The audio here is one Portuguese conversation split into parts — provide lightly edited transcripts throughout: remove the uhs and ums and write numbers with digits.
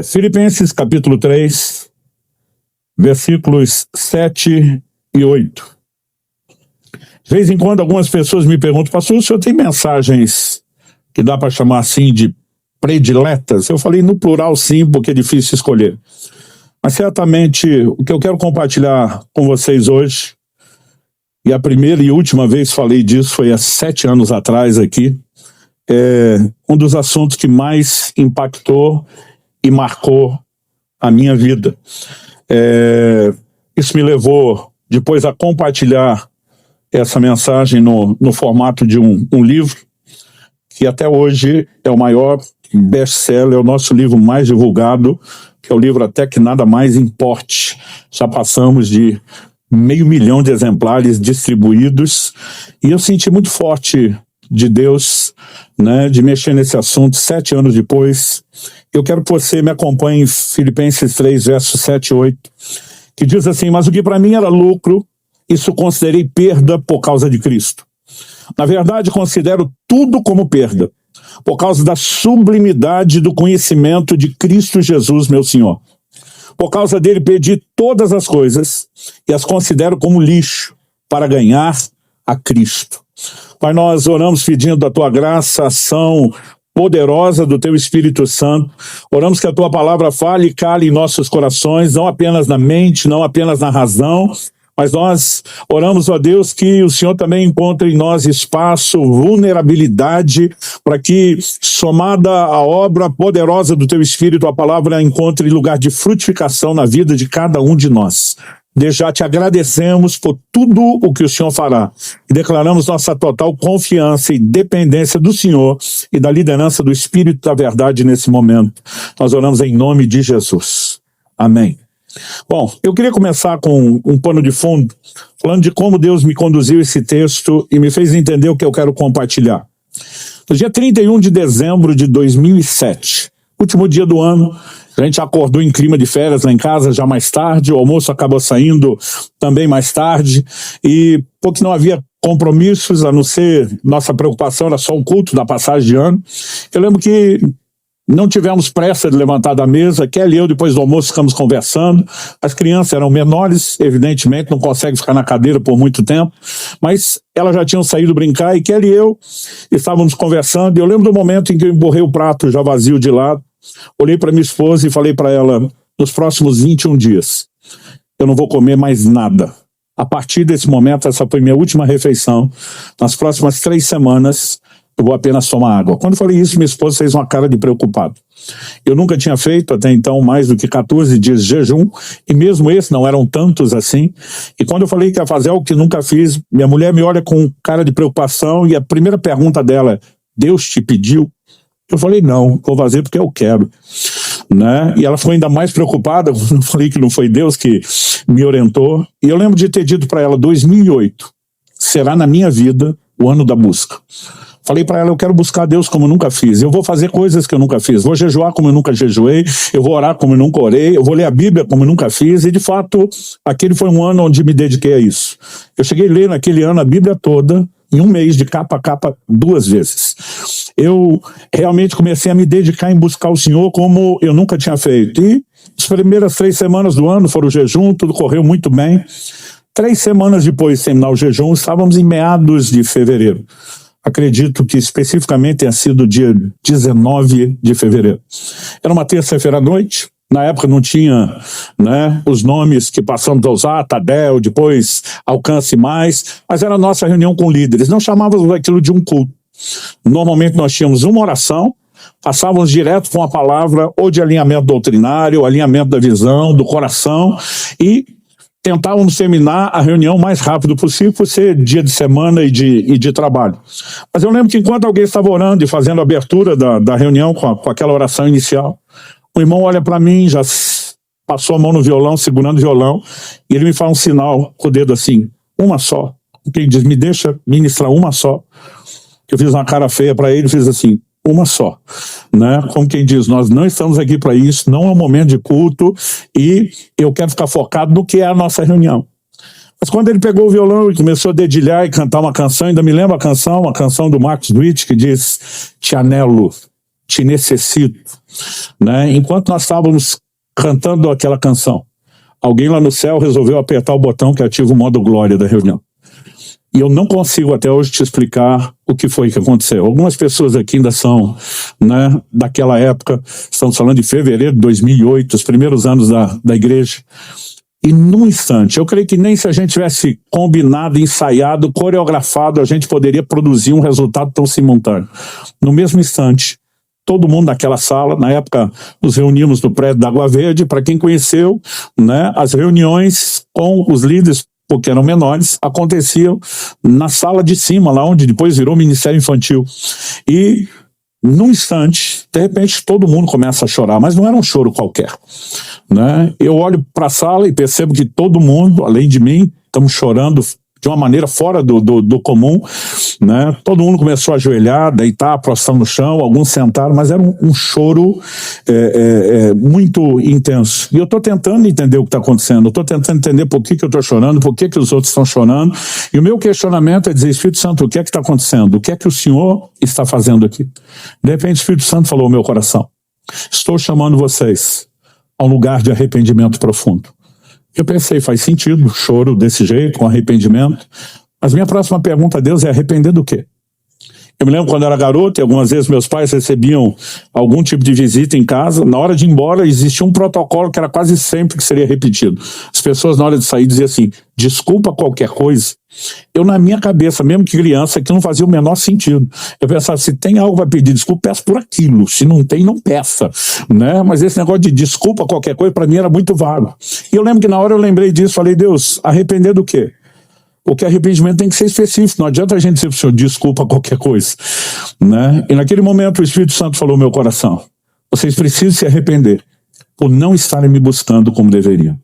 Filipenses capítulo 3, versículos 7 e 8. De vez em quando algumas pessoas me perguntam: pastor, o senhor tem mensagens que dá para chamar assim de prediletas? Eu falei no plural sim, porque é difícil escolher. Mas certamente o que eu quero compartilhar com vocês hoje, e a primeira e última vez falei disso foi há 7 anos atrás aqui, é um dos assuntos que mais impactou e marcou a minha vida. Isso me levou depois a compartilhar essa mensagem no formato de um livro, que até hoje é o maior best-seller, é o nosso livro mais divulgado, que é o livro Até Que Nada Mais Importe. Já passamos de 500 mil de exemplares distribuídos, e eu senti muito forte de Deus, né, de mexer nesse assunto 7 anos depois. Eu quero que você me acompanhe em Filipenses 3, versos 7 e 8, que diz assim: mas o que para mim era lucro, isso considerei perda por causa de Cristo. Na verdade, considero tudo como perda, por causa da sublimidade do conhecimento de Cristo Jesus, meu Senhor. Por causa dele perdi todas as coisas e as considero como lixo para ganhar a Cristo. Pai, nós oramos pedindo a tua graça, ação poderosa do teu Espírito Santo. Oramos que a tua palavra fale e cale em nossos corações, não apenas na mente, não apenas na razão, mas nós oramos, ó Deus, que o Senhor também encontre em nós espaço, vulnerabilidade, para que, somada à obra poderosa do teu Espírito, a palavra encontre lugar de frutificação na vida de cada um de nós. Desde já te agradecemos por tudo o que o Senhor fará e declaramos nossa total confiança e dependência do Senhor e da liderança do Espírito da verdade nesse momento. Nós oramos em nome de Jesus. Amém. Bom, eu queria começar com um pano de fundo, falando de como Deus me conduziu esse texto e me fez entender o que eu quero compartilhar. No dia 31 de dezembro de 2007, último dia do ano, a gente acordou em clima de férias lá em casa já mais tarde, o almoço acabou saindo também mais tarde, e porque não havia compromissos, a não ser nossa preocupação era só o culto da passagem de ano. Eu lembro que não tivemos pressa de levantar da mesa. Kelly e eu, depois do almoço, ficamos conversando. As crianças eram menores, evidentemente, não conseguem ficar na cadeira por muito tempo, mas elas já tinham saído brincar e Kelly e eu estávamos conversando. E eu lembro do momento em que eu emborrei o prato já vazio de lado, olhei para minha esposa e falei para ela: nos próximos 21 dias, eu não vou comer mais nada. A partir desse momento, essa foi minha última refeição. Nas próximas 3 semanas, eu vou apenas tomar água. Quando eu falei isso, minha esposa fez uma cara de preocupado. Eu nunca tinha feito até então mais do que 14 dias de jejum, e mesmo esse não eram tantos assim. E quando eu falei que ia fazer algo que nunca fiz, minha mulher me olha com cara de preocupação, e a primeira pergunta dela é: Deus te pediu? Eu falei: não, vou fazer porque eu quero. Né? E ela ficou ainda mais preocupada quando eu falei que não foi Deus que me orientou. E eu lembro de ter dito para ela: 2008 será na minha vida o ano da busca. Falei para ela: eu quero buscar Deus como eu nunca fiz, eu vou fazer coisas que eu nunca fiz, vou jejuar como eu nunca jejuei, eu vou orar como eu nunca orei, eu vou ler a Bíblia como eu nunca fiz. E de fato, aquele foi um ano onde me dediquei a isso. Eu cheguei a ler naquele ano a Bíblia toda, em um mês, de capa a capa, 2 vezes. Eu realmente comecei a me dedicar em buscar o Senhor como eu nunca tinha feito. E as primeiras 3 semanas do ano foram o jejum, tudo correu muito bem. 3 semanas depois de terminar o jejum, estávamos em meados de fevereiro. Acredito que especificamente tenha sido dia 19 de fevereiro. Era uma terça-feira à noite. Na época não tinha, né, os nomes que passamos a usar, Tadel, depois Alcance Mais, mas era a nossa reunião com líderes. Não chamávamos aquilo de um culto. Normalmente nós tínhamos uma oração, passávamos direto com a palavra ou de alinhamento doutrinário, ou alinhamento da visão, do coração, e tentávamos terminar a reunião o mais rápido possível, por ser dia de semana e de trabalho. Mas eu lembro que enquanto alguém estava orando e fazendo a abertura da reunião com aquela oração inicial, o irmão olha para mim, já passou a mão no violão, segurando o violão, e ele me faz um sinal com o dedo assim: uma só. Ele diz: me deixa ministrar uma só. Eu fiz uma cara feia para ele, fiz assim: uma só, né? Como quem diz, nós não estamos aqui para isso, não é um momento de culto, e eu quero ficar focado no que é a nossa reunião. Mas quando ele pegou o violão e começou a dedilhar e cantar uma canção, ainda me lembro a canção, uma canção do Marcos Witt, que diz: te anelo, te necessito. Né? Enquanto nós estávamos cantando aquela canção, alguém lá no céu resolveu apertar o botão que ativa o modo glória da reunião. E eu não consigo até hoje te explicar o que foi que aconteceu. Algumas pessoas aqui ainda são, né, daquela época, estamos falando de fevereiro de 2008, os primeiros anos da igreja. E num instante, eu creio que nem se a gente tivesse combinado, ensaiado, coreografado, a gente poderia produzir um resultado tão simultâneo. No mesmo instante, todo mundo naquela sala, na época nos reuníamos no prédio da Água Verde, para quem conheceu, né, as reuniões com os líderes, porque eram menores, aconteciam na sala de cima, lá onde depois virou Ministério Infantil. E, num instante, de repente, todo mundo começa a chorar, mas não era um choro qualquer. Né? Eu olho para a sala e percebo que todo mundo, além de mim, estamos chorando de uma maneira fora do comum. Né? Todo mundo começou a ajoelhar, deitar, prostrar no chão, alguns sentaram, mas era um choro muito intenso. E eu estou tentando entender o que está acontecendo, eu estou tentando entender por que eu estou chorando, por que os outros estão chorando, e o meu questionamento é dizer: Espírito Santo, o que é que está acontecendo? O que é que o Senhor está fazendo aqui? De repente o Espírito Santo falou ao meu coração: estou chamando vocês a um lugar de arrependimento profundo. Eu pensei, faz sentido, choro desse jeito, com arrependimento. Mas minha próxima pergunta a Deus é: arrepender do quê? Eu me lembro quando eu era garoto, e algumas vezes meus pais recebiam algum tipo de visita em casa. Na hora de ir embora, existia um protocolo que era quase sempre que seria repetido. As pessoas, na hora de sair, diziam assim: desculpa qualquer coisa. Eu, na minha cabeça, mesmo que criança, que não fazia o menor sentido. Eu pensava: se tem algo para pedir desculpa, peço por aquilo. Se não tem, não peça. Né? Mas esse negócio de desculpa qualquer coisa, para mim, era muito vago. E eu lembro que na hora eu lembrei disso, falei: Deus, arrepender do quê? Porque arrependimento tem que ser específico, não adianta a gente dizer para o Senhor: desculpa qualquer coisa. Né? E naquele momento o Espírito Santo falou ao meu coração: vocês precisam se arrepender por não estarem me buscando como deveriam.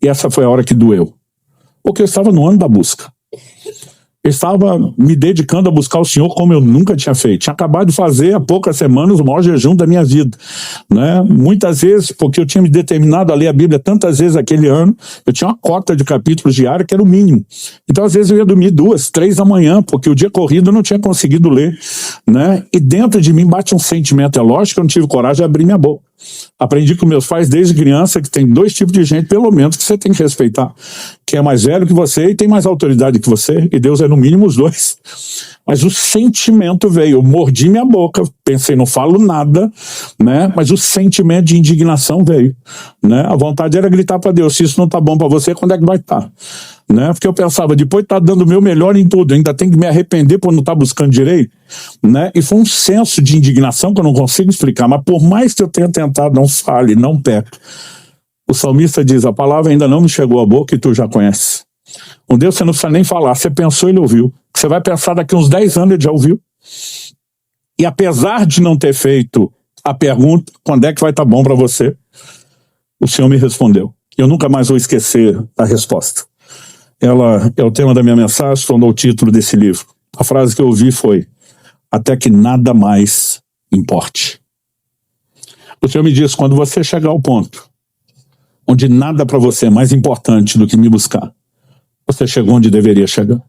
E essa foi a hora que doeu. Porque eu estava no ano da busca. Eu estava me dedicando a buscar o Senhor como eu nunca tinha feito. Tinha acabado de fazer há poucas semanas o maior jejum da minha vida. Né? Muitas vezes, porque eu tinha me determinado a ler a Bíblia tantas vezes aquele ano, eu tinha uma cota de capítulos diária que era o mínimo. Então, às vezes, eu ia dormir 2, 3 da manhã, porque o dia corrido eu não tinha conseguido ler. Né? E dentro de mim bate um sentimento, é lógico que eu não tive coragem de abrir minha boca. Aprendi com meus pais desde criança que tem 2 tipos de gente, pelo menos, que você tem que respeitar. Que é mais velho que você e tem mais autoridade que você, e Deus é no mínimo os 2. Mas o sentimento veio, eu mordi minha boca, pensei, não falo nada, né? Mas o sentimento de indignação veio. Né? A vontade era gritar para Deus: se isso não está bom para você, quando é que vai estar? Né? Porque eu pensava, depois de estar dando o meu melhor em tudo, ainda tenho que me arrepender por não estar buscando direito. Né? E foi um senso de indignação que eu não consigo explicar, mas por mais que eu tenha tentado, não fale, não peque. O salmista diz: a palavra ainda não me chegou à boca e tu já conheces. Um Deus você não precisa nem falar, você pensou, ele ouviu. Você vai pensar daqui uns 10 anos, ele já ouviu. E apesar de não ter feito a pergunta, quando é que vai estar bom para você, o Senhor me respondeu. Eu nunca mais vou esquecer a resposta. Ela é o tema da minha mensagem, tornou o título desse livro. A frase que eu ouvi foi: até que nada mais importe. O Senhor me disse: quando você chegar ao ponto onde nada para você é mais importante do que me buscar, você chegou onde deveria chegar.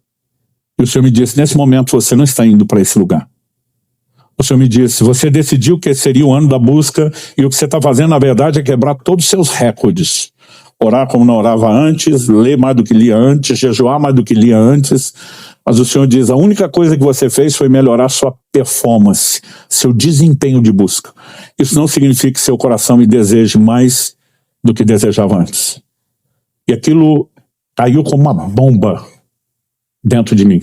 E o Senhor me disse: nesse momento você não está indo para esse lugar. O Senhor me disse: você decidiu que seria o ano da busca, e o que você está fazendo na verdade é quebrar todos os seus recordes. Orar como não orava antes, ler mais do que lia antes, jejuar mais do que lia antes. Mas o Senhor diz: a única coisa que você fez foi melhorar sua performance, seu desempenho de busca. Isso não significa que seu coração me deseje mais do que desejava antes. E aquilo caiu como uma bomba dentro de mim.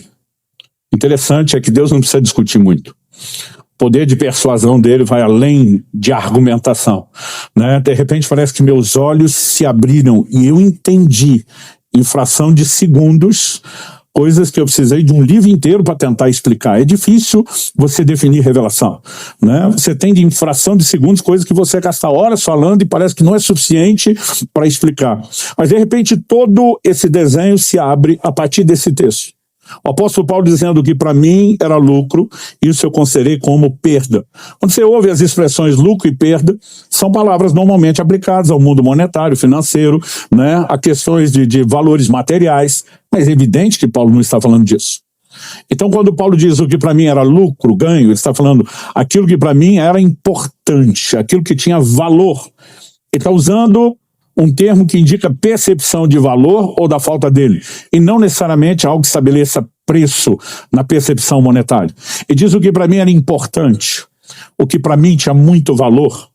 Interessante é que Deus não precisa discutir muito. O poder de persuasão dele vai além de argumentação. Né? De repente parece que meus olhos se abriram e eu entendi, em fração de segundos, coisas que eu precisei de um livro inteiro para tentar explicar. É difícil você definir revelação. Né? Você tem em fração de segundos coisas que você gasta horas falando e parece que não é suficiente para explicar. Mas de repente todo esse desenho se abre a partir desse texto. O apóstolo Paulo dizendo que para mim era lucro, isso eu considerei como perda. Quando você ouve as expressões lucro e perda, são palavras normalmente aplicadas ao mundo monetário, financeiro, né, a questões de valores materiais, mas é evidente que Paulo não está falando disso. Então, quando Paulo diz o que para mim era lucro, ganho, ele está falando aquilo que para mim era importante, aquilo que tinha valor. Ele está usando um termo que indica percepção de valor ou da falta dele, e não necessariamente algo que estabeleça preço na percepção monetária. Ele diz o que para mim era importante, o que para mim tinha muito valor,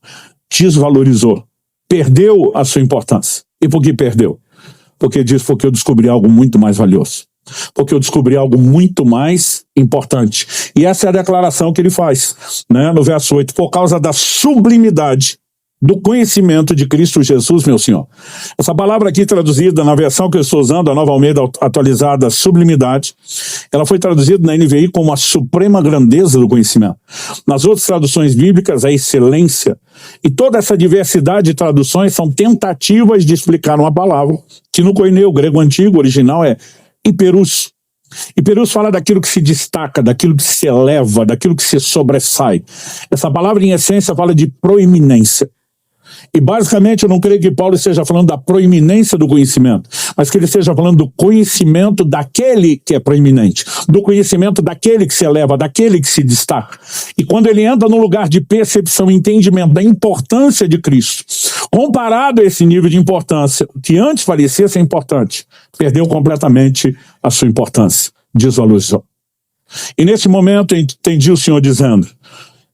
desvalorizou, perdeu a sua importância. E por que perdeu? Porque diz, porque eu descobri algo muito mais valioso. Porque eu descobri algo muito mais importante. E essa é a declaração que ele faz, né, no verso 8. Por causa da sublimidade do conhecimento de Cristo Jesus, meu Senhor. Essa palavra aqui traduzida na versão que eu estou usando, a Nova Almeida atualizada, sublimidade, ela foi traduzida na NVI como a suprema grandeza do conhecimento. Nas outras traduções bíblicas, a excelência. E toda essa diversidade de traduções são tentativas de explicar uma palavra que no koineu grego antigo, original, é hiperus. Hiperus fala daquilo que se destaca, daquilo que se eleva, daquilo que se sobressai. Essa palavra, em essência, fala de proeminência. E basicamente eu não creio que Paulo esteja falando da proeminência do conhecimento, mas que ele esteja falando do conhecimento daquele que é proeminente, do conhecimento daquele que se eleva, daquele que se destaca. E quando ele entra no lugar de percepção e entendimento da importância de Cristo, comparado a esse nível de importância, que antes parecia ser importante, perdeu completamente a sua importância, desvalorizou. E nesse momento eu entendi o Senhor dizendo,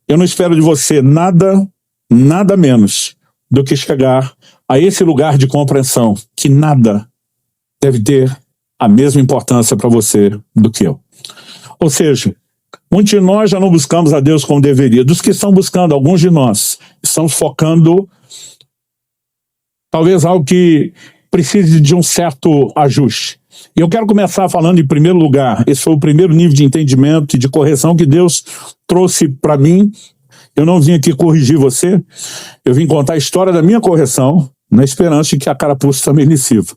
eu não espero de você nada menos do que chegar a esse lugar de compreensão, que nada deve ter a mesma importância para você do que eu. Ou seja, muitos de nós já não buscamos a Deus como deveria. Dos que estão buscando, alguns de nós estamos focando talvez algo que precise de um certo ajuste. E eu quero começar falando em primeiro lugar, esse foi o primeiro nível de entendimento e de correção que Deus trouxe para mim. Eu não vim aqui corrigir você, eu vim contar a história da minha correção, na esperança de que a carapuça também lhe sirva.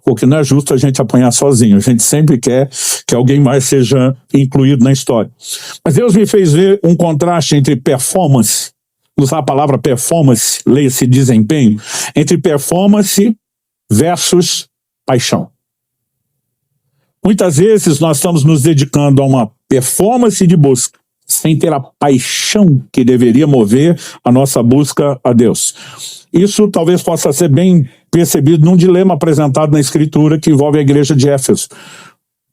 Porque não é justo a gente apanhar sozinho, a gente sempre quer que alguém mais seja incluído na história. Mas Deus me fez ver um contraste entre performance, usar a palavra performance, leia-se desempenho, entre performance versus paixão. Muitas vezes nós estamos nos dedicando a uma performance de busca, sem ter a paixão que deveria mover a nossa busca a Deus. Isso talvez possa ser bem percebido num dilema apresentado na Escritura que envolve a igreja de Éfeso.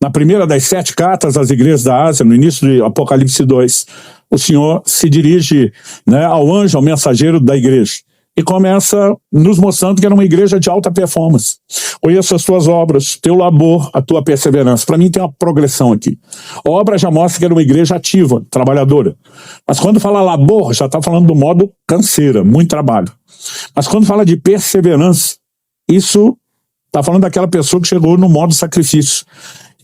Na primeira das 7 cartas às igrejas da Ásia, no início de Apocalipse 2, o Senhor se dirige, né, ao anjo, ao mensageiro da igreja, e começa nos mostrando que era uma igreja de alta performance. Conheço as tuas obras, teu labor, a tua perseverança. Para mim tem uma progressão aqui. A obra já mostra que era uma igreja ativa, trabalhadora. Mas quando fala labor, já está falando do modo canseira, muito trabalho. Mas quando fala de perseverança, isso está falando daquela pessoa que chegou no modo sacrifício.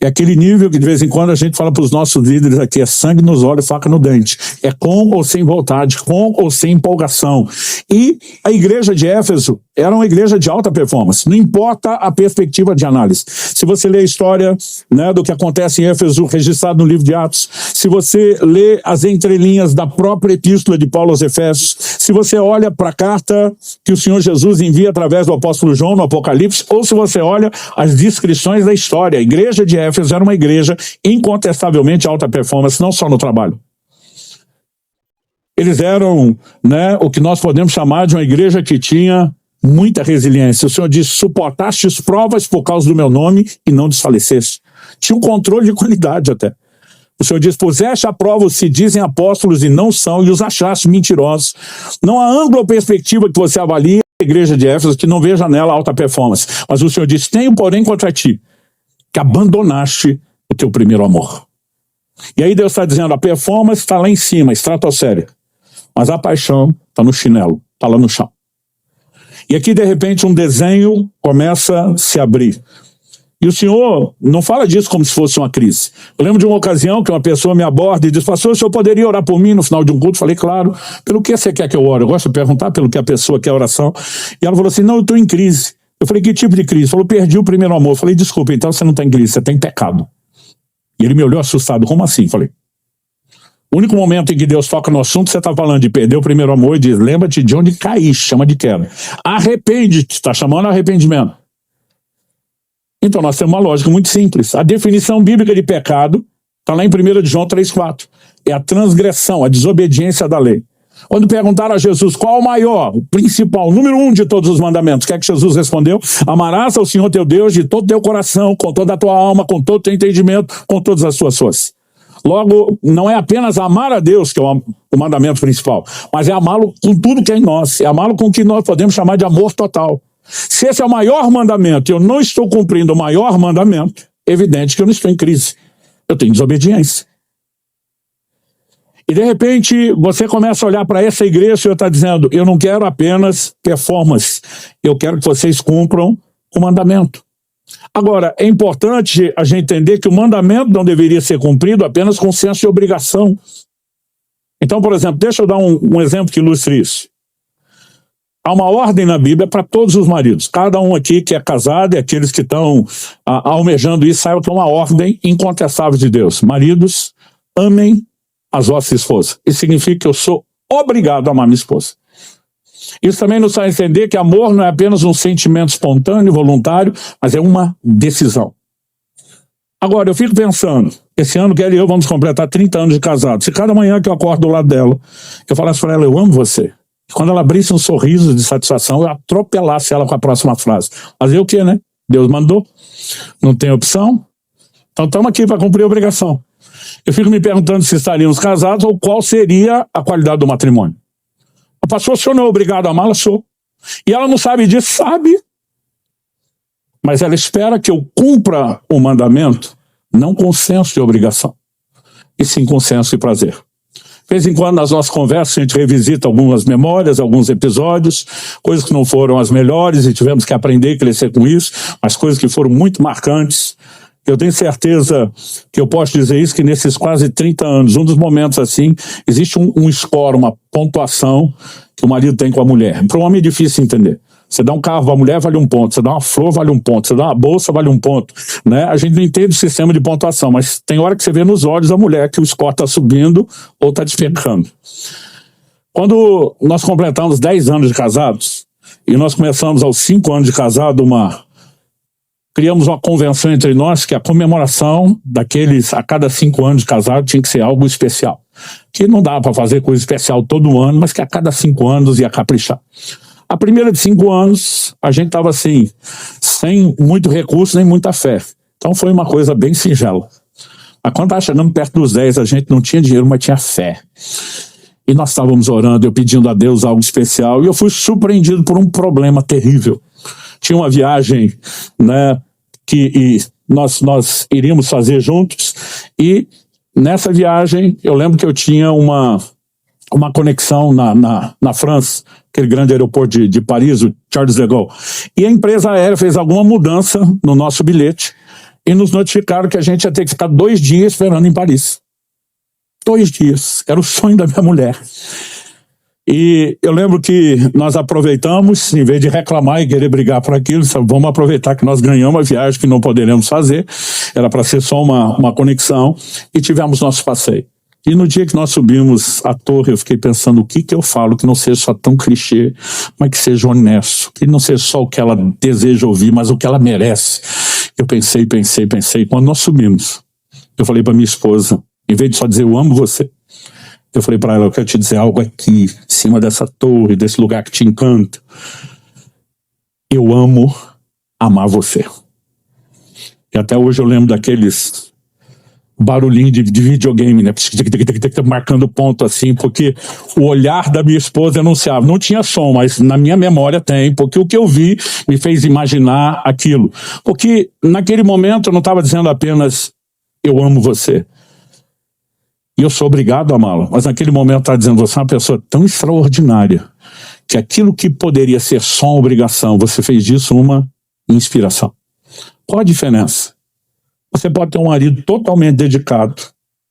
É aquele nível que de vez em quando a gente fala para os nossos líderes aqui, é sangue nos olhos, faca no dente. É com ou sem vontade, com ou sem empolgação. E a igreja de Éfeso era uma igreja de alta performance, não importa a perspectiva de análise. Se você lê a história, né, do que acontece em Éfeso, registrado no livro de Atos, se você lê as entrelinhas da própria epístola de Paulo aos Efésios, se você olha para a carta que o Senhor Jesus envia através do apóstolo João no Apocalipse, ou se você olha as descrições da história, a igreja de Éfeso era uma igreja incontestavelmente alta performance, não só no trabalho. Eles eram, né, o que nós podemos chamar de uma igreja que tinha muita resiliência. O Senhor diz, suportaste as provas por causa do meu nome e não desfaleceste. Tinha um controle de qualidade até. O Senhor diz, puseste à prova os que dizem apóstolos e não são, e os achaste mentirosos. Não há ângulo ou perspectiva que você avalie a igreja de Éfeso que não veja nela alta performance. Mas o Senhor diz, tenho porém contra ti, que abandonaste o teu primeiro amor. E aí Deus está dizendo, a performance está lá em cima, estratosférica. Mas a paixão está no chinelo, está lá no chão. E aqui, de repente, um desenho começa a se abrir. E o Senhor não fala disso como se fosse uma crise. Eu lembro de uma ocasião que uma pessoa me aborda e diz, pastor, o senhor poderia orar por mim no final de um culto? Eu falei, claro. Pelo que você quer que eu ore? Eu gosto de perguntar pelo que a pessoa quer oração. E ela falou assim, não, eu estou em crise. Eu falei, que tipo de crise? Falou, perdi o primeiro amor. Eu falei, desculpa, então você não está em crise, você tem pecado. E ele me olhou assustado, como assim? Eu falei, o único momento em que Deus toca no assunto, você está falando de perder o primeiro amor e diz, lembra-te de onde caíste, chama de queda. Arrepende-te, está chamando arrependimento. Então nós temos uma lógica muito simples. A definição bíblica de pecado Está lá em 1 de João 3,4. É a transgressão, a desobediência da lei. Quando perguntaram a Jesus qual o maior, o principal, o número 1 de todos os mandamentos, o que é que Jesus respondeu? Amarás ao Senhor teu Deus de todo o teu coração, com toda a tua alma, com todo o teu entendimento, com todas as tuas forças. Logo, não é apenas amar a Deus que é o mandamento principal, mas é amá-lo com tudo que é em nós, é amá-lo com o que nós podemos chamar de amor total. Se esse é o maior mandamento e eu não estou cumprindo o maior mandamento, é evidente que eu não estou em crise. Eu tenho desobediência. E de repente você começa a olhar para essa igreja e está dizendo, eu não quero apenas performance, eu quero que vocês cumpram o mandamento. Agora, é importante a gente entender que o mandamento não deveria ser cumprido apenas com senso de obrigação. Então, por exemplo, deixa eu dar um exemplo que ilustre isso. Há uma ordem na Bíblia para todos os maridos. Cada um aqui que é casado e aqueles que estão almejando isso, saibam que é uma ordem incontestável de Deus. Maridos, amem as vossas esposas. Isso significa que eu sou obrigado a amar minha esposa. Isso também nos faz entender que amor não é apenas um sentimento espontâneo, voluntário, mas é uma decisão. Agora, eu fico pensando, esse ano Kelly e eu vamos completar 30 anos de casado. Se cada manhã que eu acordo do lado dela, eu falasse para ela, eu amo você. E quando ela abrisse um sorriso de satisfação, eu atropelasse ela com a próxima frase. Fazer o quê, né? Deus mandou. Não tem opção. Então estamos aqui para cumprir a obrigação. Eu fico me perguntando se estaríamos casados ou qual seria a qualidade do matrimônio. O pastor, o senhor não é obrigado a amá-la? Sou. E ela não sabe disso? Sabe. Mas ela espera que eu cumpra o mandamento, não com senso de obrigação, e sim com senso de prazer. De vez em quando, nas nossas conversas, a gente revisita algumas memórias, alguns episódios, coisas que não foram as melhores e tivemos que aprender e crescer com isso, mas coisas que foram muito marcantes. Eu tenho certeza que eu posso dizer isso, que nesses quase 30 anos, um dos momentos assim, existe um score, uma pontuação que o marido tem com a mulher. Para um homem é difícil entender. Você dá um carro para a mulher, vale 1 ponto. Você dá uma flor, vale 1 ponto. Você dá uma bolsa, vale 1 ponto. Né? A gente não entende o sistema de pontuação, mas tem hora que você vê nos olhos da mulher que o score está subindo ou está despencando. Quando nós completamos 10 anos de casados, e nós começamos aos 5 anos de casado, criamos uma convenção entre nós que a comemoração daqueles, a cada 5 anos de casado, tinha que ser algo especial. Que não dá para fazer coisa especial todo ano, mas que a cada 5 anos ia caprichar. A primeira de 5 anos, a gente estava assim, sem muito recurso nem muita fé. Então foi uma coisa bem singela. Mas quando estava chegando perto dos 10, a gente não tinha dinheiro, mas tinha fé. E nós estávamos orando, eu pedindo a Deus algo especial, e eu fui surpreendido por um problema terrível. Tinha uma viagem, né, que nós iríamos fazer juntos, e nessa viagem eu lembro que eu tinha uma conexão na França, aquele grande aeroporto de Paris, o Charles de Gaulle, e a empresa aérea fez alguma mudança no nosso bilhete e nos notificaram que a gente ia ter que ficar 2 dias esperando em Paris. 2 dias, era o sonho da minha mulher. E eu lembro que nós aproveitamos, em vez de reclamar e querer brigar por aquilo, vamos aproveitar que nós ganhamos a viagem que não poderemos fazer, era para ser só uma conexão, e tivemos nosso passeio. E no dia que nós subimos a torre, eu fiquei pensando o que eu falo, que não seja só tão clichê, mas que seja honesto, que não seja só o que ela deseja ouvir, mas o que ela merece. Eu pensei, quando nós subimos, eu falei para minha esposa, em vez de só dizer eu amo você, eu falei para ela, eu quero te dizer algo aqui, em cima dessa torre, desse lugar que te encanta. Eu amo amar você. E até hoje eu lembro daqueles barulhinhos de videogame, né? Marcando ponto assim, porque o olhar da minha esposa anunciava. Não tinha som, mas na minha memória tem, porque o que eu vi me fez imaginar aquilo. Porque naquele momento eu não estava dizendo apenas eu amo você. E eu sou obrigado a amá-la. Mas naquele momento eu estava dizendo, você é uma pessoa tão extraordinária, que aquilo que poderia ser só uma obrigação, você fez disso uma inspiração. Qual a diferença? Você pode ter um marido totalmente dedicado.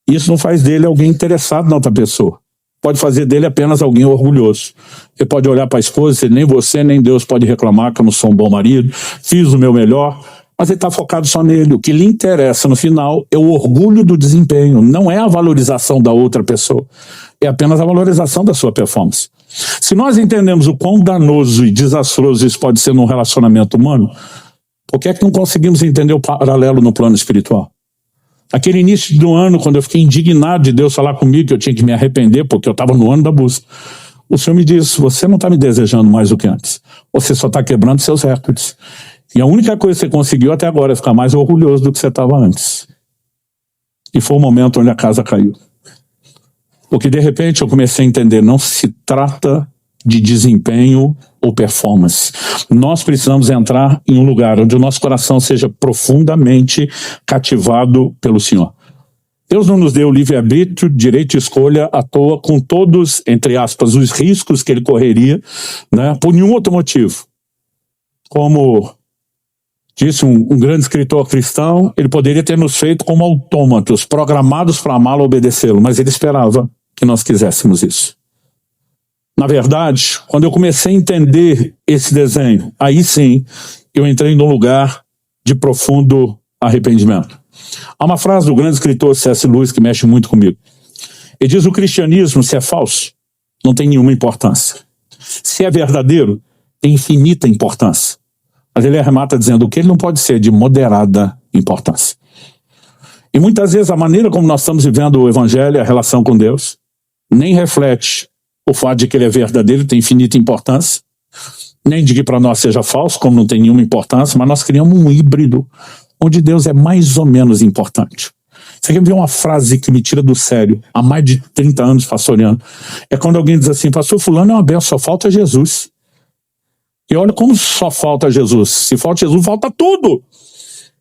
Isso não faz dele alguém interessado na outra pessoa. Pode fazer dele apenas alguém orgulhoso. Você pode olhar para a esposa e dizer, nem você, nem Deus pode reclamar que eu não sou um bom marido, fiz o meu melhor. Mas ele está focado só nele. O que lhe interessa no final é o orgulho do desempenho, não é a valorização da outra pessoa, é apenas a valorização da sua performance. Se nós entendemos o quão danoso e desastroso isso pode ser num relacionamento humano, por que é que não conseguimos entender o paralelo no plano espiritual? Aquele início do ano, quando eu fiquei indignado de Deus falar comigo que eu tinha que me arrepender, porque eu estava no ano da busca, o Senhor me disse, você não está me desejando mais do que antes. Você só está quebrando seus recordes. E a única coisa que você conseguiu até agora é ficar mais orgulhoso do que você estava antes. E foi o momento onde a casa caiu. Porque de repente eu comecei a entender, não se trata de desempenho ou performance. Nós precisamos entrar em um lugar onde o nosso coração seja profundamente cativado pelo Senhor. Deus não nos deu livre-arbítrio, direito de escolha à toa, com todos, entre aspas, os riscos que ele correria, né, por nenhum outro motivo. Como disse um grande escritor cristão, ele poderia ter nos feito como autômatos, programados para amá-lo e obedecê-lo, mas ele esperava que nós quiséssemos isso. Na verdade, quando eu comecei a entender esse desenho, aí sim, eu entrei num lugar de profundo arrependimento. Há uma frase do grande escritor C.S. Lewis que mexe muito comigo. Ele diz, o cristianismo, se é falso, não tem nenhuma importância. Se é verdadeiro, tem infinita importância. Mas ele arremata dizendo que ele não pode ser de moderada importância. E muitas vezes a maneira como nós estamos vivendo o evangelho, a relação com Deus, nem reflete o fato de que ele é verdadeiro, tem infinita importância, nem de que para nós seja falso, como não tem nenhuma importância, mas nós criamos um híbrido onde Deus é mais ou menos importante. Você quer ver uma frase que me tira do sério, há mais de 30 anos pastoreando? É quando alguém diz assim, pastor fulano é uma benção, só falta Jesus. E olha como só falta Jesus. Se falta Jesus, falta tudo.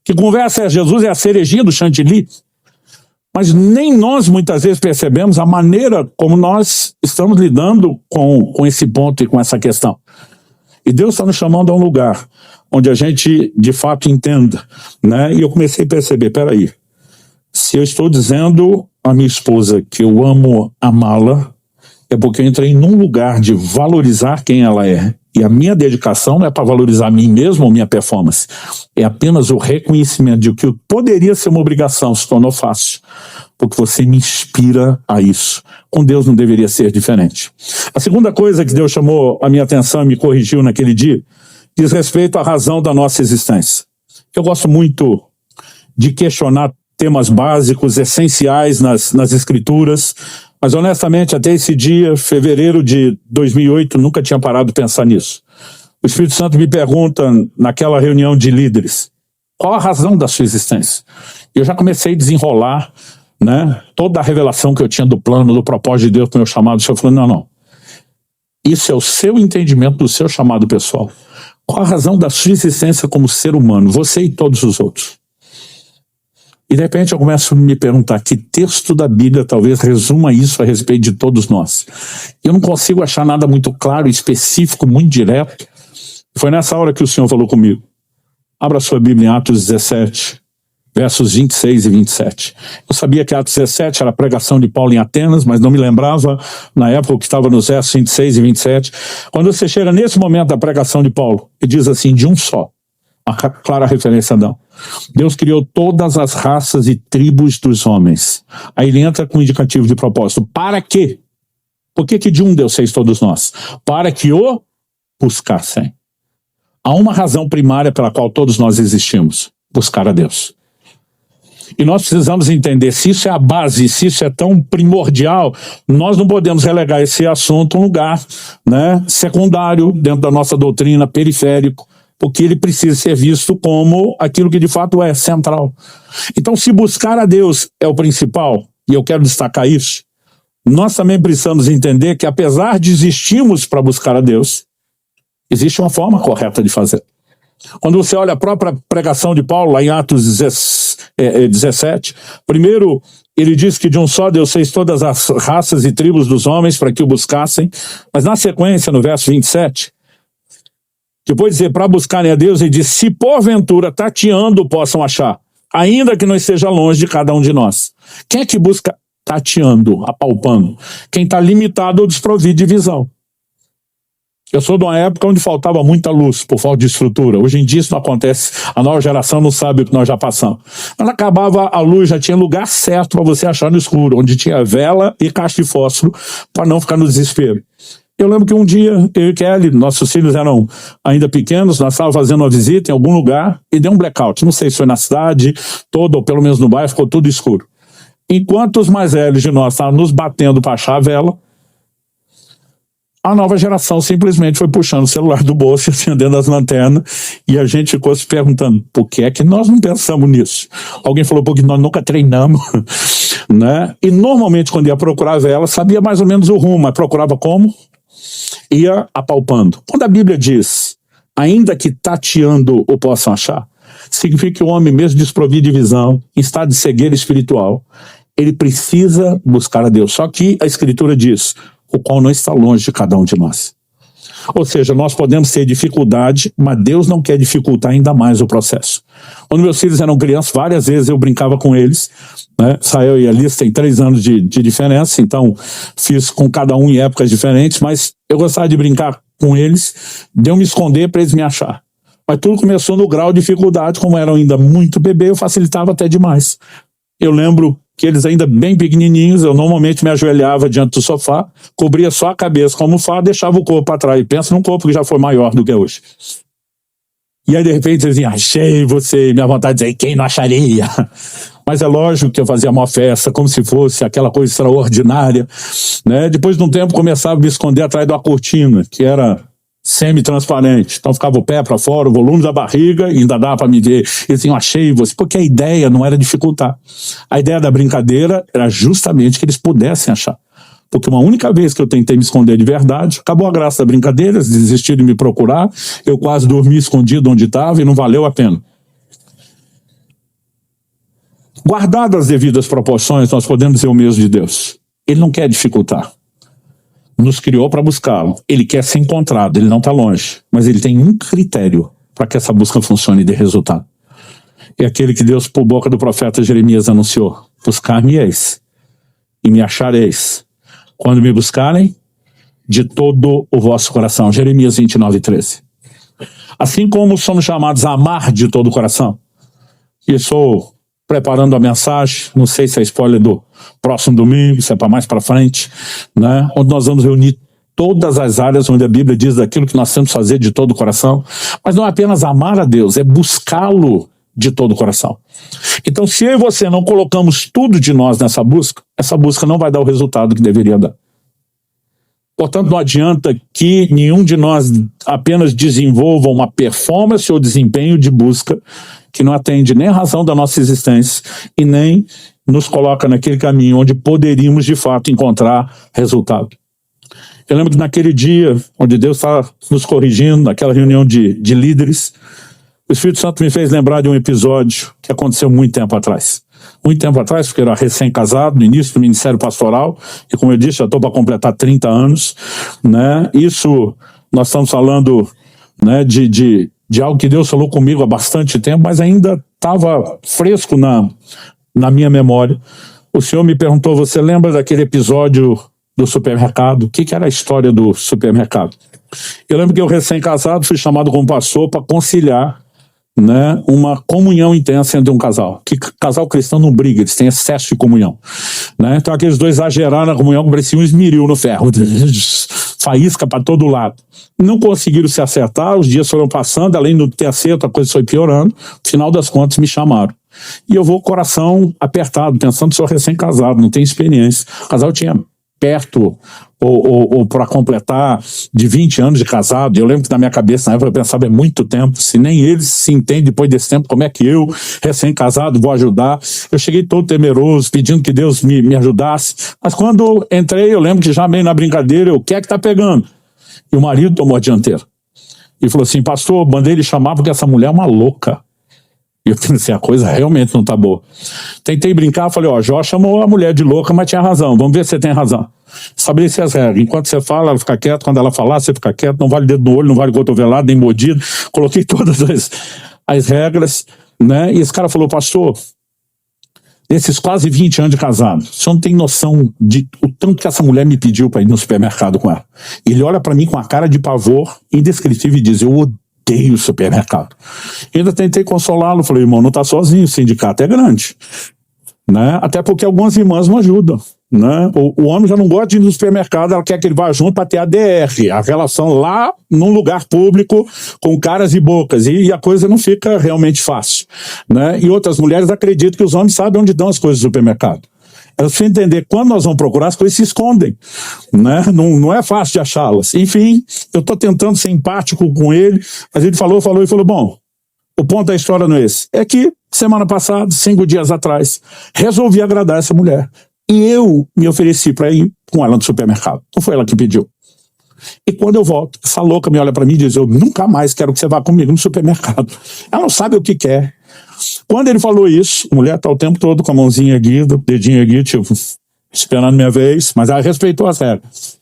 Que conversa é Jesus, é a cerejinha do chantilly. Mas nem nós muitas vezes percebemos a maneira como nós estamos lidando com esse ponto e com essa questão. E Deus está nos chamando a um lugar onde a gente de fato entenda, né? E eu comecei a perceber, peraí, se eu estou dizendo à minha esposa que eu amo amá-la, é porque eu entrei num lugar de valorizar quem ela é. E a minha dedicação não é para valorizar a mim mesmo ou minha performance. É apenas o reconhecimento de que poderia ser uma obrigação, se tornou fácil. Porque você me inspira a isso. Com Deus não deveria ser diferente. A segunda coisa que Deus chamou a minha atenção e me corrigiu naquele dia, diz respeito à razão da nossa existência. Eu gosto muito de questionar temas básicos, essenciais nas escrituras, mas honestamente até esse dia, fevereiro de 2008, nunca tinha parado de pensar nisso. O Espírito Santo me pergunta naquela reunião de líderes, qual a razão da sua existência? Eu já comecei a desenrolar, né, toda a revelação que eu tinha do plano, do propósito de Deus para o meu chamado. O Senhor falou, não, isso é o seu entendimento do seu chamado pessoal. Qual a razão da sua existência como ser humano, você e todos os outros? E de repente eu começo a me perguntar que texto da Bíblia talvez resuma isso a respeito de todos nós. Eu não consigo achar nada muito claro, específico, muito direto. Foi nessa hora que o Senhor falou comigo. Abra sua Bíblia em Atos 17, versos 26 e 27. Eu sabia que Atos 17 era a pregação de Paulo em Atenas, mas não me lembrava na época que estava nos versos 26 e 27. Quando você chega nesse momento da pregação de Paulo, ele diz assim, de um só. Uma clara referência a Adão. Deus criou todas as raças e tribos dos homens. Aí ele entra com um indicativo de propósito. Para quê? Por que de um Deus fez todos nós? Para que o buscassem. Há uma razão primária pela qual todos nós existimos. Buscar a Deus. E nós precisamos entender, se isso é a base, se isso é tão primordial, nós não podemos relegar esse assunto a um lugar, né, secundário, dentro da nossa doutrina, periférico, porque ele precisa ser visto como aquilo que de fato é central. Então, se buscar a Deus é o principal, e eu quero destacar isso, nós também precisamos entender que apesar de existirmos para buscar a Deus, existe uma forma correta de fazer. Quando você olha a própria pregação de Paulo, lá em Atos 17, primeiro ele diz que de um só Deus fez todas as raças e tribos dos homens para que o buscassem, mas na sequência, no verso 27, depois de dizer para buscarem a Deus, ele diz, se porventura tateando possam achar, ainda que não esteja longe de cada um de nós. Quem é que busca tateando, apalpando? Quem está limitado ou desprovido de visão. Eu sou de uma época onde faltava muita luz por falta de estrutura. Hoje em dia isso não acontece. A nova geração não sabe o que nós já passamos. Quando acabava a luz, já tinha lugar certo para você achar no escuro, onde tinha vela e caixa de fósforo para não ficar no desespero. Eu lembro que um dia, eu e Kelly, nossos filhos eram ainda pequenos, nós estávamos fazendo uma visita em algum lugar e deu um blackout. Não sei se foi na cidade toda ou pelo menos no bairro, ficou tudo escuro. Enquanto os mais velhos de nós estavam nos batendo para achar a vela, a nova geração simplesmente foi puxando o celular do bolso e acendendo as lanternas, e a gente ficou se perguntando, por que é que nós não pensamos nisso? Alguém falou, porque nós nunca treinamos, né? E normalmente quando ia procurar a vela, sabia mais ou menos o rumo, mas procurava como? Ia apalpando. Quando a Bíblia diz, ainda que tateando o possam achar, significa que o homem, mesmo desprovido de visão, em estado de cegueira espiritual, ele precisa buscar a Deus. Só que a Escritura diz, o qual não está longe de cada um de nós. Ou seja, nós podemos ter dificuldade, mas Deus não quer dificultar ainda mais o processo. Quando meus filhos eram crianças, várias vezes eu brincava com eles, né? Israel e Alice têm 3 anos de diferença, então fiz com cada um em épocas diferentes, mas eu gostava de brincar com eles, de eu me esconder para eles me achar. Mas tudo começou no grau de dificuldade, como eram ainda muito bebê, eu facilitava até demais. Eu lembro que eles ainda bem pequenininhos, eu normalmente me ajoelhava diante do sofá, cobria só a cabeça com a almofada, deixava o corpo para trás. E pensa num corpo que já foi maior do que hoje. E aí de repente eles diziam, achei você, minha vontade de dizer, quem não acharia? Mas é lógico que eu fazia uma festa, como se fosse aquela coisa extraordinária, né? Depois de um tempo começava a me esconder atrás de uma cortina, que era semi-transparente, então ficava o pé para fora, o volume da barriga, e ainda dava para me ver. Eles diziam, achei você, porque a ideia não era dificultar. A ideia da brincadeira era justamente que eles pudessem achar. Porque uma única vez que eu tentei me esconder de verdade, acabou a graça da brincadeira, eles desistiram de me procurar, eu quase dormi escondido onde estava e não valeu a pena. Guardadas as devidas proporções, nós podemos dizer o mesmo de Deus. Ele não quer dificultar. Nos criou para buscá-lo. Ele quer ser encontrado, ele não está longe. Mas ele tem um critério para que essa busca funcione e dê resultado. É aquele que Deus, por boca do profeta Jeremias, anunciou. Buscar-me-eis e me achareis. Quando me buscarem, de todo o vosso coração. Jeremias 29:13. Assim como somos chamados a amar de todo o coração. E estou preparando a mensagem, não sei se é spoiler do próximo domingo, se é para mais para frente, né? Onde nós vamos reunir todas as áreas onde a Bíblia diz daquilo que nós temos que fazer de todo o coração. Mas não é apenas amar a Deus, é buscá-lo de todo o coração. Então, se eu e você não colocamos tudo de nós nessa busca, essa busca não vai dar o resultado que deveria dar. Portanto, não adianta que nenhum de nós apenas desenvolva uma performance ou desempenho de busca que não atende nem a razão da nossa existência e nem nos coloca naquele caminho onde poderíamos, de fato, encontrar resultado. Eu lembro que naquele dia, onde Deus estava nos corrigindo, naquela reunião de líderes, o Espírito Santo me fez lembrar de um episódio que aconteceu muito tempo atrás. Muito tempo atrás, porque eu era recém-casado, no início do ministério pastoral, e como eu disse, já estou para completar 30 anos, né? Isso, nós estamos falando, né, de algo que Deus falou comigo há bastante tempo, mas ainda estava fresco na minha memória. O Senhor me perguntou, você lembra daquele episódio do supermercado? O que era a história do supermercado? Eu lembro que eu recém-casado fui chamado como pastor para conciliar, né, uma comunhão intensa entre um casal. Que casal cristão não briga, eles têm excesso de comunhão, né? Então aqueles dois exageraram na comunhão, parecia um esmeril no ferro, faísca para todo lado. Não conseguiram se acertar, os dias foram passando, além de não ter acerto, a coisa foi piorando. No final das contas me chamaram. E eu vou com o coração apertado, pensando que sou recém-casado, não tenho experiência. O casal tinha perto ou para completar de 20 anos de casado. Eu lembro que na minha cabeça, na época, eu pensava, é muito tempo. Se nem eles se entendem depois desse tempo, como é que eu, recém-casado, vou ajudar? Eu cheguei todo temeroso, pedindo que Deus me ajudasse. Mas quando entrei, eu lembro que já meio na brincadeira, o que é que tá pegando? E o marido tomou a dianteira. E falou assim, pastor, mandei ele chamar porque essa mulher é uma louca. E eu pensei, a coisa realmente não tá boa. Tentei brincar, falei, Jó chamou a mulher de louca, mas tinha razão, vamos ver se você tem razão. Estabelecer as regras, enquanto você fala, ela fica quieta, quando ela falar, você fica quieto, não vale dedo no olho, não vale cotovelado, nem mordido. Coloquei todas as regras, né? E esse cara falou, pastor, nesses quase 20 anos de casado, o senhor não tem noção de o tanto que essa mulher me pediu para ir no supermercado com ela. Ele olha para mim com uma cara de pavor indescritível e diz, eu odeio o supermercado. E ainda tentei consolá-lo, falei, irmão, não está sozinho, o sindicato é grande, né? Até porque algumas irmãs não ajudam, né? O homem já não gosta de ir no supermercado, ela quer que ele vá junto para ter a DR, a relação lá num lugar público com caras e bocas, e a coisa não fica realmente fácil, né? E outras mulheres acreditam que os homens sabem onde estão as coisas do supermercado. Elas precisam entender, quando nós vamos procurar, as coisas se escondem, né? Não é fácil de achá-las. Enfim, eu estou tentando ser empático com ele, mas ele falou, bom, o ponto da história não é esse. É que, semana passada, 5 dias atrás, resolvi agradar essa mulher. E eu me ofereci para ir com ela no supermercado. Não foi ela que pediu. E quando eu volto, essa louca me olha para mim e diz, eu nunca mais quero que você vá comigo no supermercado. Ela não sabe o que quer. Quando ele falou isso, a mulher está o tempo todo com a mãozinha erguida, o dedinho erguido, tipo, esperando minha vez, mas ela respeitou as regras.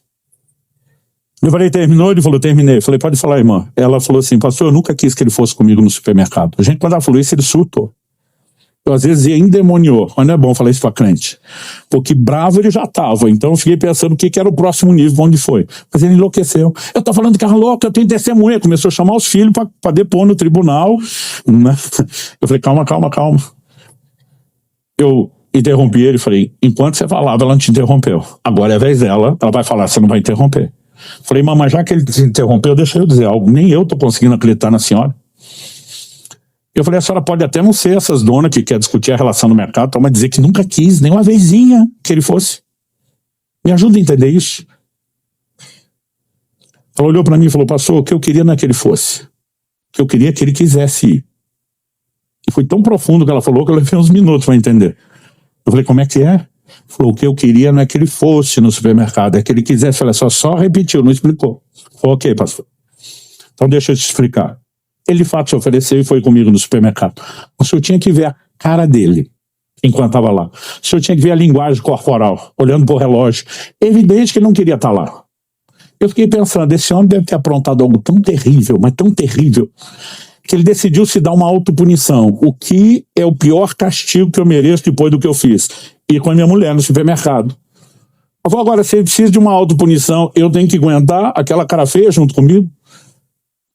Eu falei, terminou? Ele falou, terminei. Eu falei, pode falar, irmã. Ela falou assim, pastor, eu nunca quis que ele fosse comigo no supermercado. A gente, quando ela falou isso, ele surtou. Eu, às vezes, endemoniou. Mas não é bom falar isso para crente. Porque bravo ele já estava. Então eu fiquei pensando o que era o próximo nível, onde foi. Mas ele enlouqueceu. Eu tô falando que ela é louca, eu tenho testemunha. Começou a chamar os filhos para depor no tribunal. Né? Eu falei, calma. Eu interrompi ele e falei, enquanto você falava, ela não te interrompeu. Agora é a vez dela, ela vai falar, você não vai interromper. Falei, mamãe, já que ele se interrompeu, deixa eu dizer algo. Nem eu tô conseguindo acreditar na senhora. Eu falei, a senhora pode até não ser essas donas que quer discutir a relação no mercado, mas dizer que nunca quis, nem uma vezinha que ele fosse. Me ajuda a entender isso. Ela olhou para mim e falou, pastor, o que eu queria não é que ele fosse. O que eu queria é que ele quisesse ir. E foi tão profundo que ela falou que eu levei uns minutos para entender. Eu falei, como é que é? Falou, o que eu queria não é que ele fosse no supermercado, é que ele quisesse. Olha só repetiu, não explicou. Falei, ok, pastor. Então deixa eu te explicar. Ele de fato se ofereceu e foi comigo no supermercado. O senhor tinha que ver a cara dele enquanto estava lá. O senhor tinha que ver a linguagem corporal, olhando para o relógio. Evidente que ele não queria estar lá. Eu fiquei pensando, esse homem deve ter aprontado algo tão terrível, mas tão terrível, que ele decidiu se dar uma autopunição. O que é o pior castigo que eu mereço depois do que eu fiz? Ir com a minha mulher no supermercado. Eu falei, agora, se ele precisa de uma autopunição, eu tenho que aguentar aquela cara feia junto comigo?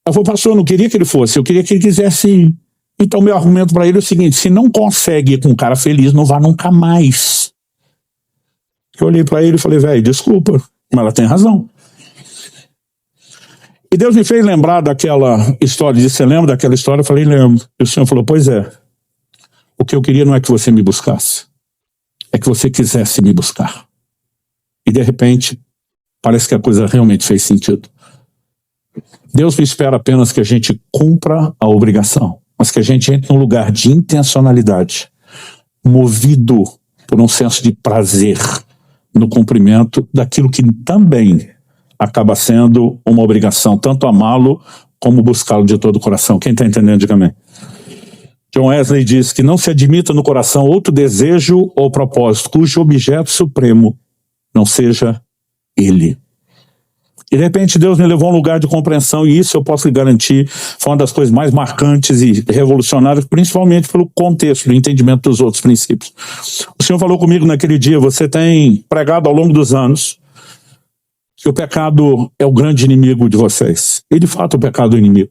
Eu falei, pastor, eu não queria que ele fosse, eu queria que ele quisesse ir. Então, meu argumento para ele é o seguinte, se não consegue ir com um cara feliz, não vá nunca mais. Eu olhei para ele e falei, velho, desculpa, mas ela tem razão. E Deus me fez lembrar daquela história, disse, você lembra daquela história? Eu falei, lembro. E o Senhor falou, pois é, o que eu queria não é que você me buscasse, é que você quisesse me buscar. E de repente, parece que a coisa realmente fez sentido. Deus não espera apenas que a gente cumpra a obrigação, mas que a gente entre num lugar de intencionalidade, movido por um senso de prazer no cumprimento daquilo que também acaba sendo uma obrigação, tanto amá-lo como buscá-lo de todo o coração. Quem está entendendo, diga amém. John Wesley diz que não se admita no coração outro desejo ou propósito, cujo objeto supremo não seja ele. E de repente Deus me levou a um lugar de compreensão, e isso eu posso lhe garantir, foi uma das coisas mais marcantes e revolucionárias, principalmente pelo contexto, do entendimento dos outros princípios. O Senhor falou comigo naquele dia, você tem pregado ao longo dos anos que o pecado é o grande inimigo de vocês. E de fato o pecado é o inimigo.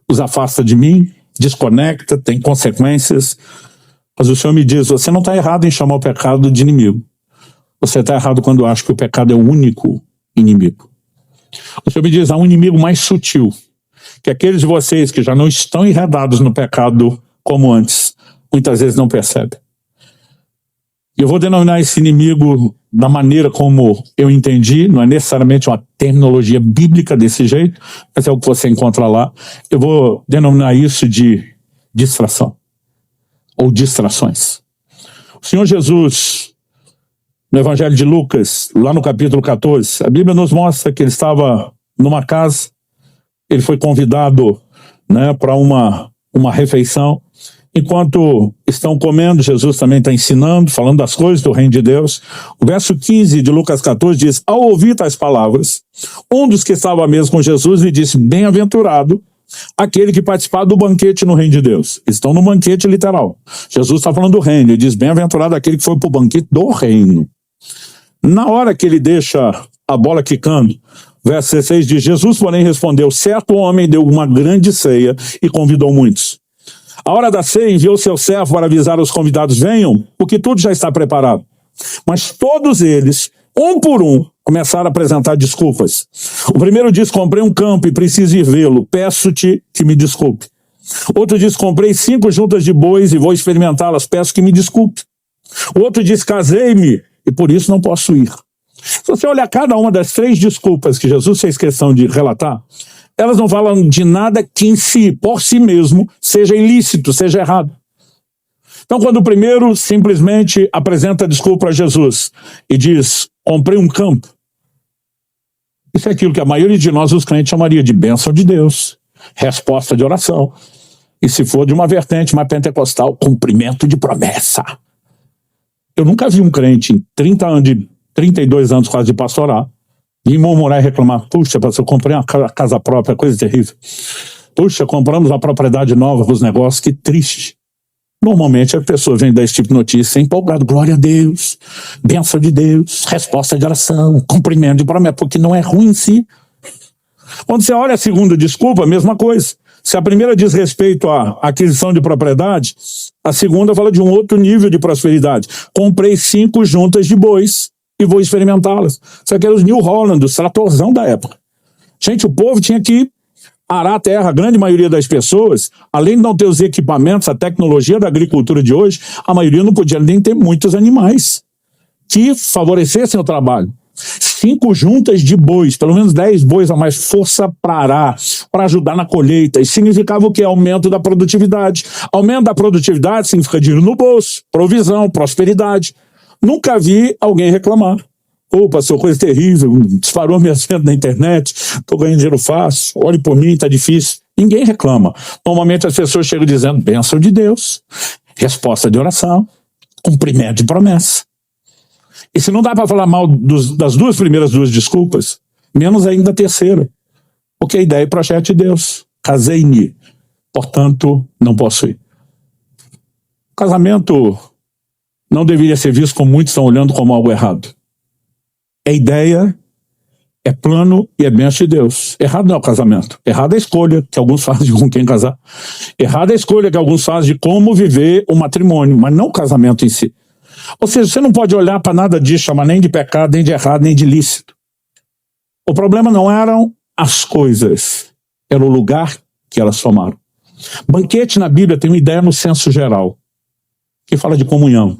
Os afasta de mim, desconecta, tem consequências. Mas o Senhor me diz, você não está errado em chamar o pecado de inimigo. Você está errado quando acha que o pecado é o único inimigo. O Senhor me diz, há um inimigo mais sutil, que aqueles de vocês que já não estão enredados no pecado como antes, muitas vezes não percebem. Eu vou denominar esse inimigo da maneira como eu entendi, não é necessariamente uma terminologia bíblica desse jeito, mas é o que você encontra lá. Eu vou denominar isso de distração, ou distrações. O Senhor Jesus, no Evangelho de Lucas, lá no capítulo 14, a Bíblia nos mostra que ele estava numa casa, ele foi convidado, né, para uma refeição. Enquanto estão comendo, Jesus também está ensinando, falando das coisas do reino de Deus. O verso 15 de Lucas 14 diz, ao ouvir tais palavras, um dos que estava à mesa com Jesus lhe disse, bem-aventurado aquele que participar do banquete no reino de Deus. Eles estão no banquete literal. Jesus está falando do reino, ele diz, bem-aventurado aquele que foi para o banquete do reino. Na hora que ele deixa a bola quicando, verso 16 diz, Jesus, porém, respondeu, certo homem deu uma grande ceia e convidou muitos. A hora da ceia enviou seu servo para avisar os convidados, venham, porque tudo já está preparado. Mas todos eles, um por um, começaram a apresentar desculpas. O primeiro diz: comprei um campo e preciso ir vê-lo, peço-te que me desculpe. Outro diz: comprei 5 juntas de bois e vou experimentá-las, peço que me desculpe. O outro diz: casei-me e por isso não posso ir. Se você olhar cada uma das 3 desculpas que Jesus fez questão de relatar, elas não falam de nada que em si, por si mesmo, seja ilícito, seja errado. Então, quando o primeiro simplesmente apresenta desculpa a Jesus e diz: comprei um campo, isso é aquilo que a maioria de nós, os crentes, chamaria de bênção de Deus, resposta de oração. E se for de uma vertente mais pentecostal, cumprimento de promessa. Eu nunca vi um crente em 32 anos quase de pastorar e murmurar e reclamar: puxa, pastor, eu comprei uma casa própria, coisa terrível. Puxa, compramos uma propriedade nova para os negócios, que triste. Normalmente as pessoas vêm dar esse tipo de notícia empolgado: glória a Deus, bênção de Deus, resposta de oração, cumprimento de promessa, porque não é ruim em si. Quando você olha a segunda desculpa, a mesma coisa. Se a primeira diz respeito à aquisição de propriedade, a segunda fala de um outro nível de prosperidade. Comprei 5 juntas de bois e vou experimentá-las. Isso aqui era os New Holland, os tratorzão da época. Gente, o povo tinha que arar a terra. A grande maioria das pessoas, além de não ter os equipamentos, a tecnologia da agricultura de hoje, a maioria não podia nem ter muitos animais que favorecessem o trabalho. 5 juntas de bois, pelo menos 10 bois a mais, força para arar, para ajudar na colheita. Isso significava o quê? Aumento da produtividade. Aumento da produtividade significa dinheiro no bolso, provisão, prosperidade. Nunca vi alguém reclamar: ô, pastor, coisa terrível, disparou minhas vendas na internet, estou ganhando dinheiro fácil, olhe por mim, está difícil. Ninguém reclama. Normalmente as pessoas chegam dizendo: bênção de Deus, resposta de oração, cumprimento de promessa. E se não dá para falar mal das primeiras duas desculpas, menos ainda a terceira. Porque a ideia é projeto de Deus. Casei-me, portanto não posso ir. O casamento não deveria ser visto, como muitos estão olhando, como algo errado. É ideia, é plano e é bênção de Deus. Errado não é o casamento. Errado é a escolha que alguns fazem de com quem casar. Errado é a escolha que alguns fazem de como viver o matrimônio, mas não o casamento em si. Ou seja, você não pode olhar para nada disso, chamar nem de pecado, nem de errado, nem de lícito. O problema não eram as coisas, era o lugar que elas tomaram. Banquete na Bíblia tem uma ideia no senso geral, que fala de comunhão.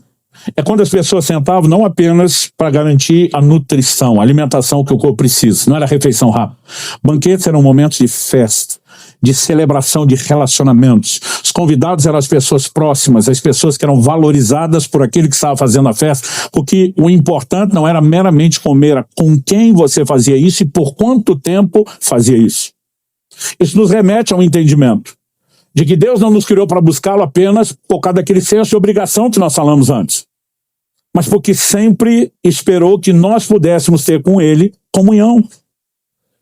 É quando as pessoas sentavam não apenas para garantir a nutrição, a alimentação que o corpo precisa, não era refeição rápida. Banquetes eram momentos de festa, de celebração, de relacionamentos. Os convidados eram as pessoas próximas, as pessoas que eram valorizadas por aquele que estava fazendo a festa, porque o importante não era meramente comer, era com quem você fazia isso e por quanto tempo fazia isso. Isso nos remete ao entendimento de que Deus não nos criou para buscá-lo apenas por causa daquele senso de obrigação que nós falamos antes, mas porque sempre esperou que nós pudéssemos ter com ele comunhão.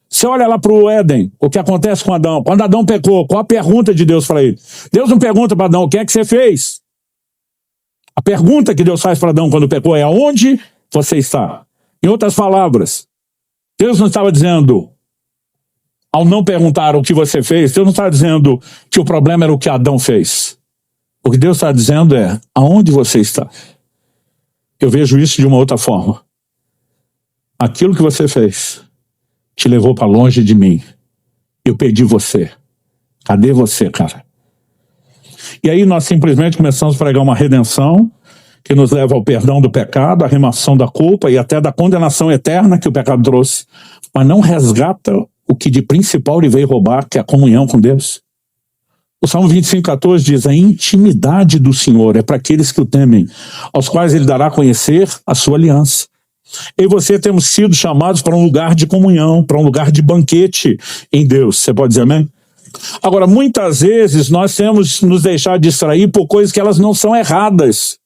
Você olha lá para o Éden, o que acontece com Adão. Quando Adão pecou, qual a pergunta de Deus para ele? Deus não pergunta para Adão: o que é que você fez? A pergunta que Deus faz para Adão quando pecou é: aonde você está? Em outras palavras, Deus não estava dizendo, ao não perguntar o que você fez, Deus não estava dizendo que o problema era o que Adão fez. O que Deus está dizendo é: aonde você está? Eu vejo isso de uma outra forma. Aquilo que você fez te levou para longe de mim. Eu perdi você. Cadê você, cara? E aí nós simplesmente começamos a pregar uma redenção que nos leva ao perdão do pecado, à remoção da culpa e até da condenação eterna que o pecado trouxe, mas não resgata o que de principal ele veio roubar, que é a comunhão com Deus. O Salmo 25:14 diz: a intimidade do Senhor é para aqueles que o temem, aos quais ele dará a conhecer a sua aliança. Eu e você temos sido chamados para um lugar de comunhão, para um lugar de banquete em Deus. Você pode dizer amém? Agora, muitas vezes nós temos nos deixado distrair por coisas que elas não são erradas.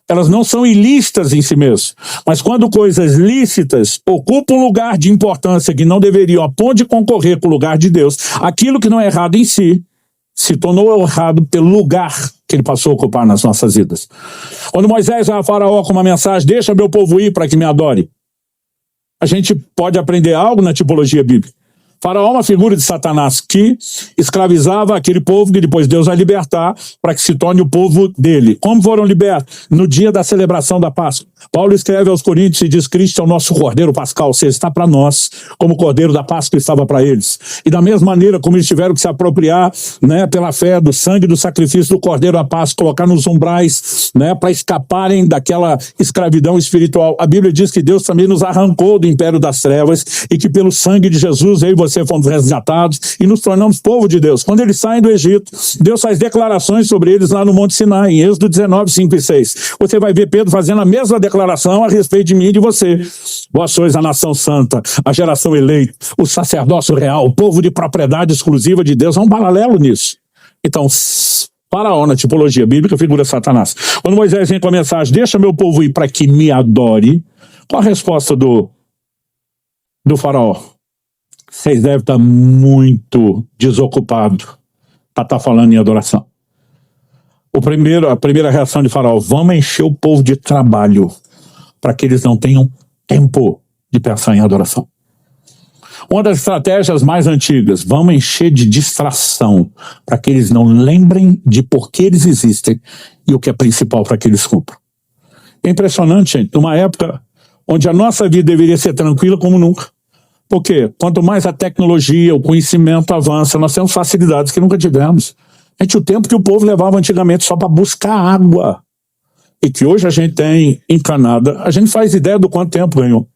Elas não são ilícitas em si mesmas. Mas quando coisas lícitas ocupam um lugar de importância que não deveriam, a ponto de concorrer com o lugar de Deus, aquilo que não é errado em si, se tornou errado pelo lugar que ele passou a ocupar nas nossas vidas. Quando Moisés vai a Faraó com uma mensagem: deixa meu povo ir para que me adore, a gente pode aprender algo na tipologia bíblica. Faraó é uma figura de Satanás que escravizava aquele povo que depois Deus vai libertar para que se torne o povo dele. Como foram libertos? No dia da celebração da Páscoa. Paulo escreve aos Coríntios e diz: Cristo é o nosso cordeiro pascal, ou seja, está para nós, como o cordeiro da Páscoa estava para eles. E da mesma maneira como eles tiveram que se apropriar, né, pela fé do sangue do sacrifício do cordeiro da Páscoa, colocar nos umbrais, né, para escaparem daquela escravidão espiritual. A Bíblia diz que Deus também nos arrancou do império das trevas e que pelo sangue de Jesus eu e você fomos resgatados e nos tornamos povo de Deus. Quando eles saem do Egito, Deus faz declarações sobre eles lá no Monte Sinai, em Êxodo 19, 5 e 6. Você vai ver Pedro fazendo a mesma declaração a respeito de mim e de você. Vós sois a nação santa, a geração eleita, o sacerdócio real, o povo de propriedade exclusiva de Deus. Há um paralelo nisso. Então, Faraó, na tipologia bíblica, figura Satanás. Quando Moisés vem com a mensagem: deixa meu povo ir para que me adore, qual a resposta do Faraó? Vocês devem estar muito desocupados para estar falando em adoração. A primeira reação de Faraó: vamos encher o povo de trabalho para que eles não tenham tempo de pensar em adoração. Uma das estratégias mais antigas: vamos encher de distração para que eles não lembrem de por que eles existem e o que é principal para que eles cumpram. É impressionante, gente, numa época onde a nossa vida deveria ser tranquila como nunca. Porque quanto mais a tecnologia, o conhecimento avança, nós temos facilidades que nunca tivemos. Gente, o tempo que o povo levava antigamente só para buscar água, e que hoje a gente tem encanada, a gente faz ideia do quanto tempo ganhou,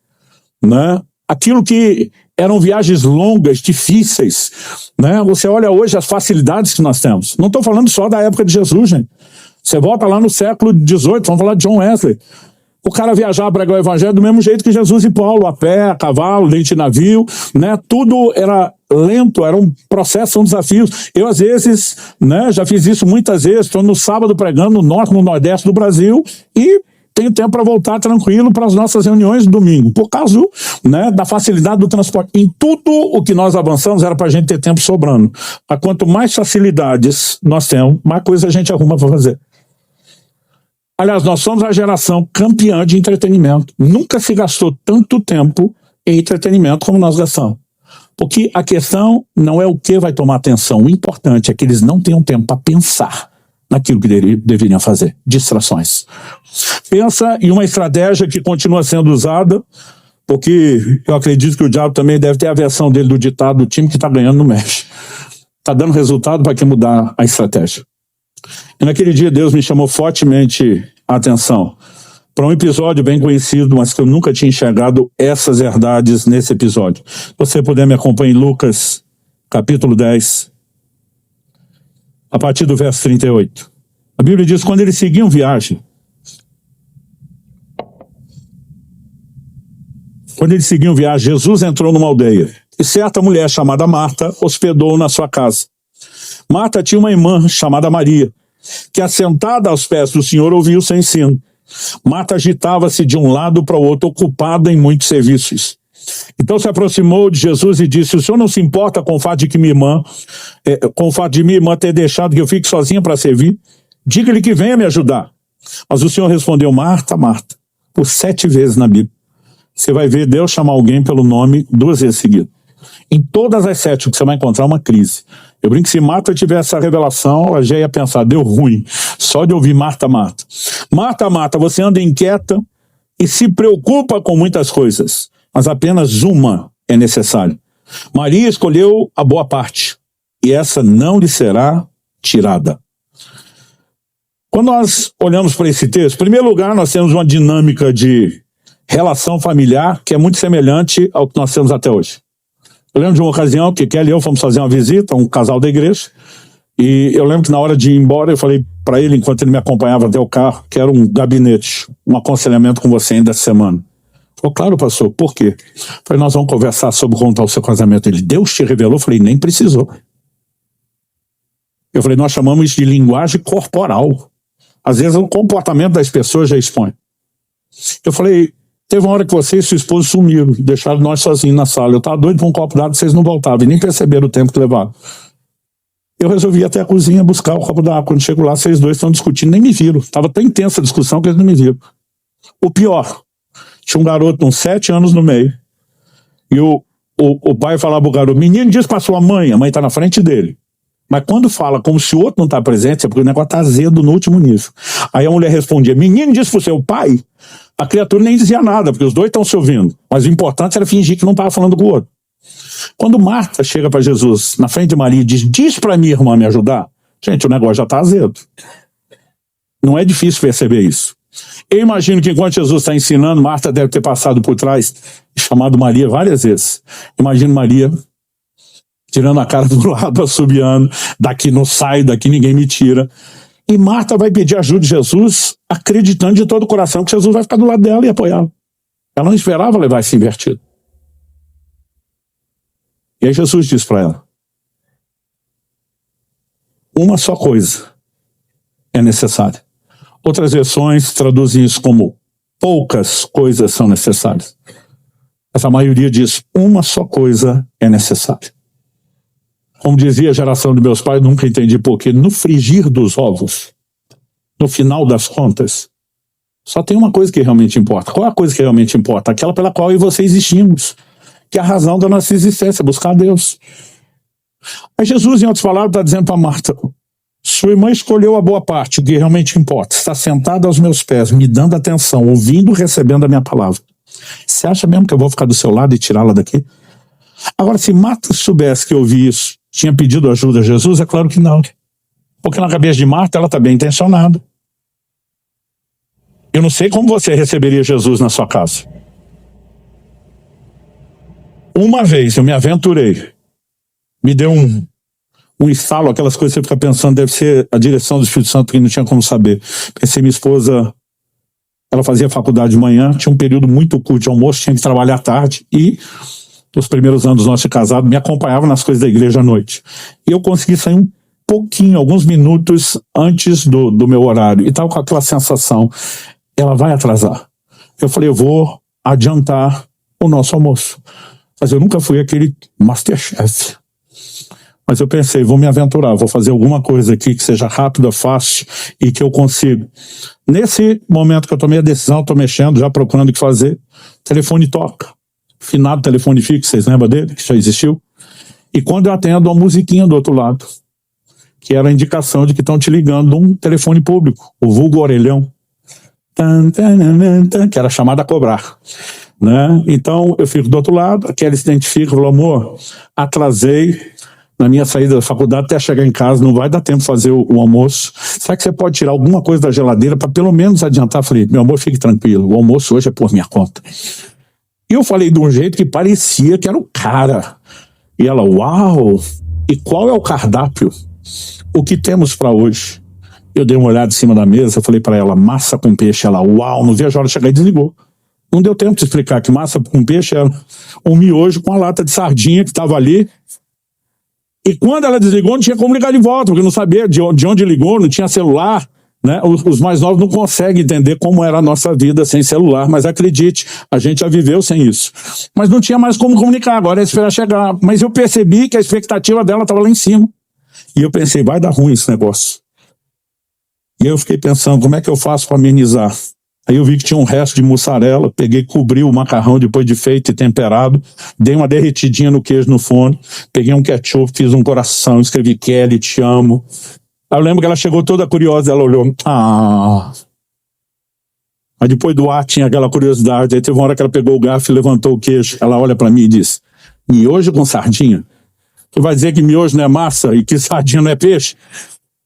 né? Aquilo que eram viagens longas, difíceis, né? Você olha hoje as facilidades que nós temos. Não estou falando só da época de Jesus, gente. Você volta lá no século XVIII, vamos falar de John Wesley. O cara viajava para pregar o evangelho do mesmo jeito que Jesus e Paulo, a pé, a cavalo, dentro de navio, né? Tudo era lento, era um processo, são desafios. Eu, às vezes, né, já fiz isso muitas vezes, estou no sábado pregando no norte, no nordeste do Brasil e tenho tempo para voltar tranquilo para as nossas reuniões de domingo, por causa, né, da facilidade do transporte. Em tudo o que nós avançamos era para a gente ter tempo sobrando. Mas quanto mais facilidades nós temos, mais coisa a gente arruma para fazer. Aliás, nós somos a geração campeã de entretenimento. Nunca se gastou tanto tempo em entretenimento como nós gastamos. Porque a questão não é o que vai tomar atenção. O importante é que eles não tenham tempo para pensar naquilo que deveriam fazer. Distrações. Pensa em uma estratégia que continua sendo usada, porque eu acredito que o diabo também deve ter a versão dele do ditado: o time que está ganhando não mexe. Está dando resultado, para que mudar a estratégia? E naquele dia Deus me chamou fortemente a atenção para um episódio bem conhecido, mas que eu nunca tinha enxergado essas verdades nesse episódio. Se você puder me acompanhar em Lucas, capítulo 10, a partir do verso 38. A Bíblia diz: quando eles seguiam viagem, Jesus entrou numa aldeia, e certa mulher chamada Marta hospedou-o na sua casa. Marta tinha uma irmã chamada Maria, que, assentada aos pés do Senhor, ouvia o seu ensino. Marta agitava-se de um lado para o outro, ocupada em muitos serviços. Então se aproximou de Jesus e disse: o senhor não se importa com o fato de minha irmã ter deixado que eu fique sozinha para servir? Diga-lhe que venha me ajudar. Mas o Senhor respondeu: Marta, Marta, por 7 vezes na Bíblia. Você vai ver Deus chamar alguém pelo nome 2 vezes seguidas. Em todas as 7 que você vai encontrar uma crise. Eu brinco que se Marta tivesse essa revelação, ela já ia pensar: deu ruim, só de ouvir Marta, Marta. Marta, Marta, você anda inquieta e se preocupa com muitas coisas, mas apenas uma é necessária. Maria escolheu a boa parte, e essa não lhe será tirada. Quando nós olhamos para esse texto, em primeiro lugar, nós temos uma dinâmica de relação familiar que é muito semelhante ao que nós temos até hoje. Eu lembro de uma ocasião que Kelly e eu fomos fazer uma visita a um casal da igreja, e eu lembro que na hora de ir embora eu falei para ele, enquanto ele me acompanhava até o carro, que era um gabinete, um aconselhamento com você ainda essa semana. Ele falou: claro, pastor, por quê? Eu falei: nós vamos conversar sobre como está o seu casamento. Ele: Deus te revelou? Eu falei: nem precisou. Eu falei: nós chamamos isso de linguagem corporal. Às vezes o comportamento das pessoas já expõe. Eu falei: teve uma hora que você e sua esposa sumiram, deixaram nós sozinhos na sala. Eu estava doido para um copo d'água, vocês não voltavam, e nem perceberam o tempo que levaram. Eu resolvi ir até a cozinha buscar o copo d'água. Quando chego lá, vocês dois estão discutindo, nem me viram. Estava tão intensa a discussão que eles não me viram. O pior, tinha um garoto uns 7 anos no meio, e o pai falava pro garoto: menino, diz para sua mãe. A mãe está na frente dele. Mas quando fala como se o outro não está presente, é porque o negócio está azedo no último nível. Aí a mulher respondia: menino, diz pro seu pai. A criatura nem dizia nada, porque os dois estão se ouvindo. Mas o importante era fingir que não estava falando com o outro. Quando Marta chega para Jesus, na frente de Maria, e diz para minha irmã me ajudar, gente, o negócio já está azedo. Não é difícil perceber isso. Eu imagino que enquanto Jesus está ensinando, Marta deve ter passado por trás e chamado Maria várias vezes. Imagino Maria tirando a cara do lado, assobiando, daqui não sai, daqui ninguém me tira. E Marta vai pedir ajuda de Jesus, acreditando de todo o coração que Jesus vai ficar do lado dela e apoiá-la. Ela não esperava levar esse invertido. E aí Jesus diz para ela: uma só coisa é necessária. Outras versões traduzem isso como poucas coisas são necessárias. Essa maioria diz: uma só coisa é necessária. Como dizia a geração de meus pais, nunca entendi porquê. No frigir dos ovos, no final das contas, só tem uma coisa que realmente importa. Qual é a coisa que realmente importa? Aquela pela qual eu e você existimos, que é a razão da nossa existência, buscar a Deus. Aí Jesus, em outras palavras, está dizendo para Marta: sua irmã escolheu a boa parte, o que realmente importa. Está sentada aos meus pés, me dando atenção, ouvindo, recebendo a minha palavra. Você acha mesmo que eu vou ficar do seu lado e tirá-la daqui? Agora, se Marta soubesse que eu ouvi isso, tinha pedido ajuda a Jesus, é claro que não. Porque na cabeça de Marta, ela está bem intencionada. Eu não sei como você receberia Jesus na sua casa. Uma vez eu me aventurei, me deu um estalo, aquelas coisas que você fica pensando, deve ser a direção do Espírito Santo, porque não tinha como saber. Pensei, minha esposa, ela fazia faculdade de manhã, tinha um período muito curto de almoço, tinha que trabalhar à tarde, e nos primeiros anos nossos de casado, me acompanhava nas coisas da igreja à noite. E eu consegui sair um pouquinho, alguns minutos antes do meu horário, e estava com aquela sensação: ela vai atrasar. Eu falei, eu vou adiantar o nosso almoço. Mas eu nunca fui aquele Masterchef. Mas eu pensei, vou me aventurar, vou fazer alguma coisa aqui que seja rápida, fácil e que eu consiga. Nesse momento que eu tomei a decisão, estou mexendo, já procurando o que fazer, o telefone toca. Finado telefone fixo, vocês lembram dele? Que já existiu? E quando eu atendo, uma musiquinha do outro lado, que era a indicação de que estão te ligando num telefone público, o vulgo orelhão, que era chamado a cobrar. Né? Então eu fico do outro lado, aquela se identifica, falou: amor, atrasei na minha saída da faculdade até chegar em casa, não vai dar tempo de fazer o almoço. Será que você pode tirar alguma coisa da geladeira para pelo menos adiantar? Falei, meu amor, fique tranquilo, o almoço hoje é por minha conta. E eu falei de um jeito que parecia que era o cara. E ela, uau! E qual é o cardápio? O que temos para hoje? Eu dei uma olhada em cima da mesa, falei para ela, massa com peixe. Ela, uau! Não vejo a hora de chegar e desligou. Não deu tempo de explicar que massa com peixe era um miojo com a lata de sardinha que estava ali. E quando ela desligou, não tinha como ligar de volta, porque não sabia de onde ligou, não tinha celular. Né? Os mais novos não conseguem entender como era a nossa vida sem celular, mas acredite, a gente já viveu sem isso. Mas não tinha mais como comunicar, agora é esperar chegar. Mas eu percebi que a expectativa dela estava lá em cima. E eu pensei, vai dar ruim esse negócio. E eu fiquei pensando, como é que eu faço para amenizar? Aí eu vi que tinha um resto de mussarela, peguei, cobri o macarrão depois de feito e temperado, dei uma derretidinha no queijo no forno, peguei um ketchup, fiz um coração, escrevi Kelly, te amo. Aí eu lembro que ela chegou toda curiosa, ela olhou, Mas depois do ar tinha aquela curiosidade, aí teve uma hora que ela pegou o garfo e levantou o queijo, ela olha pra mim e diz, miojo com sardinha? Tu vai dizer que miojo não é massa e que sardinha não é peixe?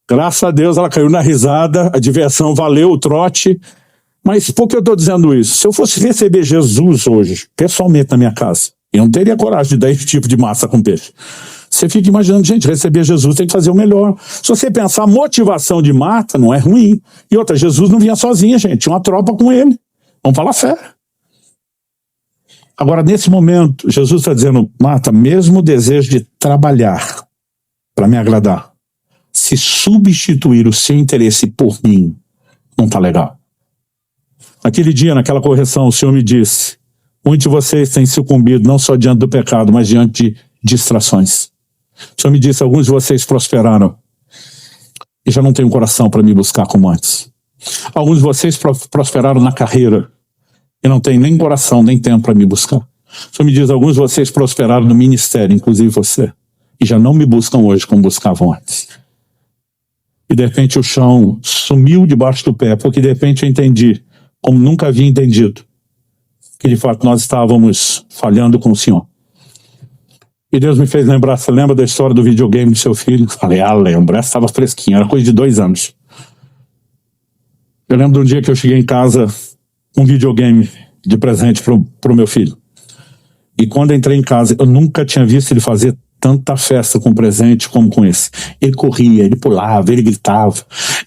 Graças a Deus ela caiu na risada, a diversão valeu o trote. Mas por que eu estou dizendo isso? Se eu fosse receber Jesus hoje, pessoalmente na minha casa, eu não teria coragem de dar esse tipo de massa com peixe. Você fica imaginando, gente, receber Jesus tem que fazer o melhor. Se você pensar, a motivação de Marta não é ruim. E outra, Jesus não vinha sozinho, gente, tinha uma tropa com ele. Vamos falar sério. Agora, nesse momento, Jesus está dizendo, Marta, mesmo o desejo de trabalhar para me agradar, se substituir o seu interesse por mim, não está legal. Naquele dia, naquela correção, o Senhor me disse, muitos de vocês têm sucumbido não só diante do pecado, mas diante de distrações. O Senhor me disse, alguns de vocês prosperaram e já não têm um coração para me buscar como antes. Alguns de vocês prosperaram na carreira e não têm nem coração, nem tempo para me buscar. O Senhor me diz, alguns de vocês prosperaram no ministério, inclusive você, e já não me buscam hoje como buscavam antes. E de repente o chão sumiu debaixo do pé, porque de repente eu entendi, como nunca havia entendido que de fato nós estávamos falhando com o Senhor. E Deus me fez lembrar, você lembra da história do videogame do seu filho? Falei, lembro, essa estava fresquinha, era coisa de 2 anos. Eu lembro de um dia que eu cheguei em casa com um videogame de presente pro meu filho. E quando eu entrei em casa, eu nunca tinha visto ele fazer tanta festa com presente como com esse. Ele corria, ele pulava, ele gritava,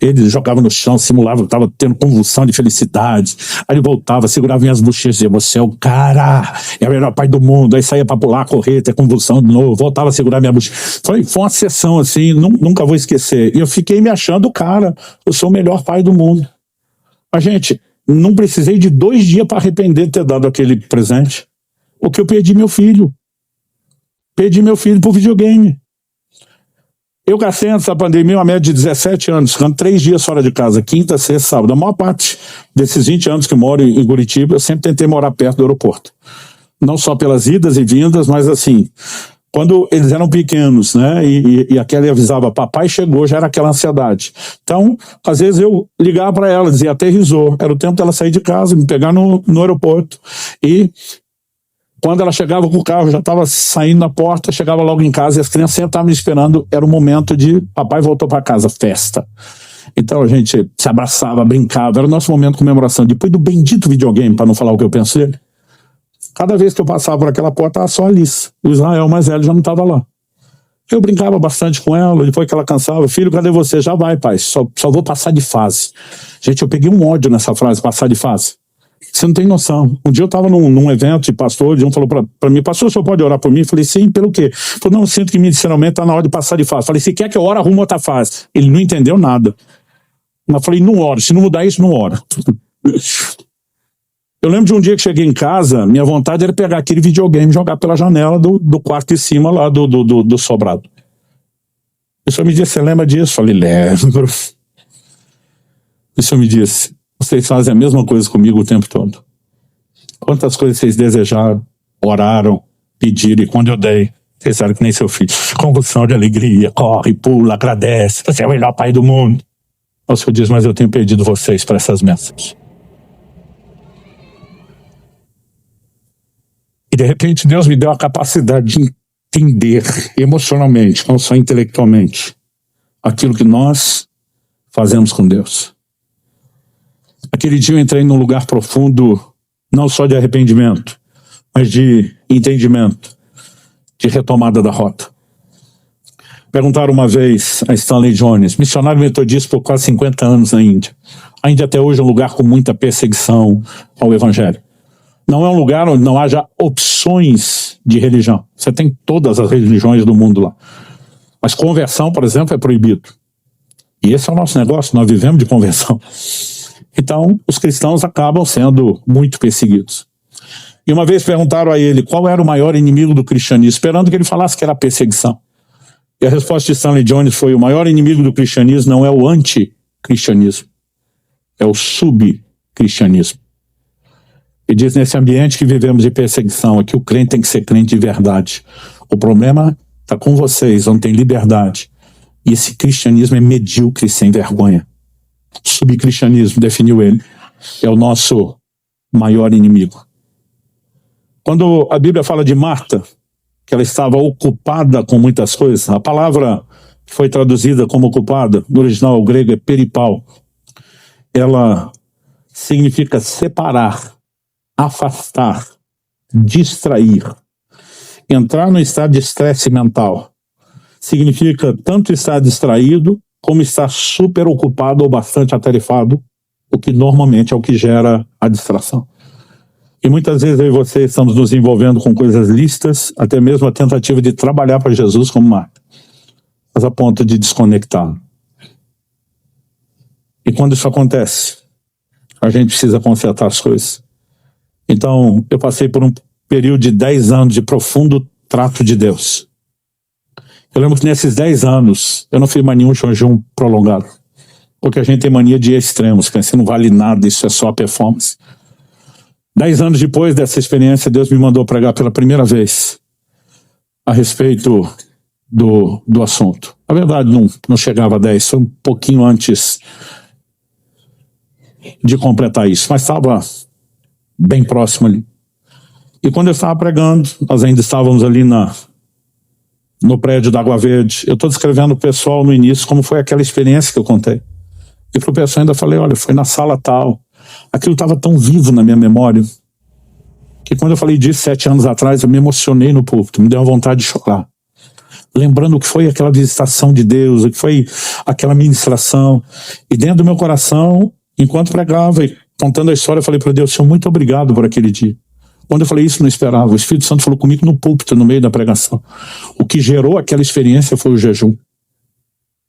ele jogava no chão, simulava que estava tendo convulsão de felicidade. Aí ele voltava, segurava minhas bochechas e dizia, você é o cara, é o melhor pai do mundo. Aí saía para pular, correr, ter convulsão de novo, voltava a segurar minha bochecha. Foi uma sessão assim, nunca vou esquecer. E eu fiquei me achando o cara, eu sou o melhor pai do mundo. Mas, gente, não precisei de 2 dias para arrepender de ter dado aquele presente. Porque eu perdi meu filho. Perdi meu filho por videogame. Eu gastei antes da pandemia uma média de 17 anos, ficando 3 dias fora de casa, quinta, sexta, sábado. A maior parte desses 20 anos que eu moro em Curitiba, eu sempre tentei morar perto do aeroporto. Não só pelas idas e vindas, mas assim, quando eles eram pequenos, né, e a Kelly avisava, papai chegou, já era aquela ansiedade. Então, às vezes eu ligava para ela, dizia, aterrissou. Era o tempo dela sair de casa, me pegar no aeroporto. E quando ela chegava com o carro, já estava saindo na porta, chegava logo em casa e as crianças sempre estavam me esperando. Era o momento de papai voltou para casa, festa. Então a gente se abraçava, brincava, era o nosso momento de comemoração. Depois do bendito videogame, para não falar o que eu penso dele, cada vez que eu passava por aquela porta, estava só a Alice. O Israel mais velho já não estava lá. Eu brincava bastante com ela, depois que ela cansava, filho, cadê você? Já vai, pai, só vou passar de fase. Gente, eu peguei um ódio nessa frase, passar de fase. Você não tem noção. Um dia eu estava num evento de pastor, e um falou para mim, pastor, o senhor pode orar por mim? Eu falei, sim, pelo quê? Ele falou, não, eu sinto que ministerialmente está na hora de passar de fase. Eu falei, se quer que eu ore, arruma outra fase. Ele não entendeu nada. Eu falei, não oro, se não mudar isso, não ora. Eu lembro de um dia que cheguei em casa, minha vontade era pegar aquele videogame e jogar pela janela do quarto de cima lá do sobrado. O senhor me disse, você lembra disso? Eu falei, lembro. O senhor me disse, vocês fazem a mesma coisa comigo o tempo todo. Quantas coisas vocês desejaram, oraram, pediram, e quando eu dei, vocês sabem que nem seu filho. Convulsão de alegria, corre, pula, agradece, você é o melhor pai do mundo. O senhor diz, mas eu tenho perdido vocês para essas mensagens. E de repente Deus me deu a capacidade de entender emocionalmente, não só intelectualmente, aquilo que nós fazemos com Deus. Aquele dia eu entrei num lugar profundo, não só de arrependimento, mas de entendimento, de retomada da rota. Perguntaram uma vez a Stanley Jones, missionário metodista por quase 50 anos na Índia. A Índia até hoje é um lugar com muita perseguição ao evangelho. Não é um lugar onde não haja opções de religião. Você tem todas as religiões do mundo lá. Mas conversão, por exemplo, é proibido. E esse é o nosso negócio, nós vivemos de conversão. Então, os cristãos acabam sendo muito perseguidos. E uma vez perguntaram a ele qual era o maior inimigo do cristianismo, esperando que ele falasse que era a perseguição. E a resposta de Stanley Jones foi, o maior inimigo do cristianismo não é o anticristianismo, é o subcristianismo. E diz, nesse ambiente que vivemos de perseguição, aqui o crente tem que ser crente de verdade. O problema está com vocês, onde tem liberdade. E esse cristianismo é medíocre, sem vergonha. O subcristianismo, definiu ele, é o nosso maior inimigo. Quando a Bíblia fala de Marta, que ela estava ocupada com muitas coisas, a palavra que foi traduzida como ocupada, no original grego é peripal. Ela significa separar, afastar, distrair, entrar no estado de estresse mental. Significa tanto estar distraído, como estar super ocupado ou bastante atarefado, o que normalmente é o que gera a distração. E muitas vezes eu e você estamos nos envolvendo com coisas lícitas, até mesmo a tentativa de trabalhar para Jesus como Marta, mas a ponto de desconectar. E quando isso acontece, a gente precisa consertar as coisas. Então, eu passei por um período de 10 anos de profundo trato de Deus. Eu lembro que nesses 10 anos, eu não fiz mais nenhum jejum prolongado. Porque a gente tem mania de extremos, que isso não vale nada, isso é só performance. 10 anos depois dessa experiência, Deus me mandou pregar pela primeira vez a respeito do assunto. Na verdade, não chegava a 10, foi um pouquinho antes de completar isso, mas estava bem próximo ali. E quando eu estava pregando, nós ainda estávamos ali no prédio da Água Verde. Eu estou descrevendo o pessoal no início como foi aquela experiência que eu contei. E para o pessoal ainda falei, olha, foi na sala tal. Aquilo estava tão vivo na minha memória que quando eu falei disso 7 anos atrás, eu me emocionei no púlpito, me deu uma vontade de chorar. Lembrando o que foi aquela visitação de Deus, o que foi aquela ministração. E dentro do meu coração, enquanto pregava e contando a história, eu falei para Deus, Senhor, muito obrigado por aquele dia. Quando eu falei isso, não esperava. O Espírito Santo falou comigo no púlpito, no meio da pregação. O que gerou aquela experiência foi o jejum.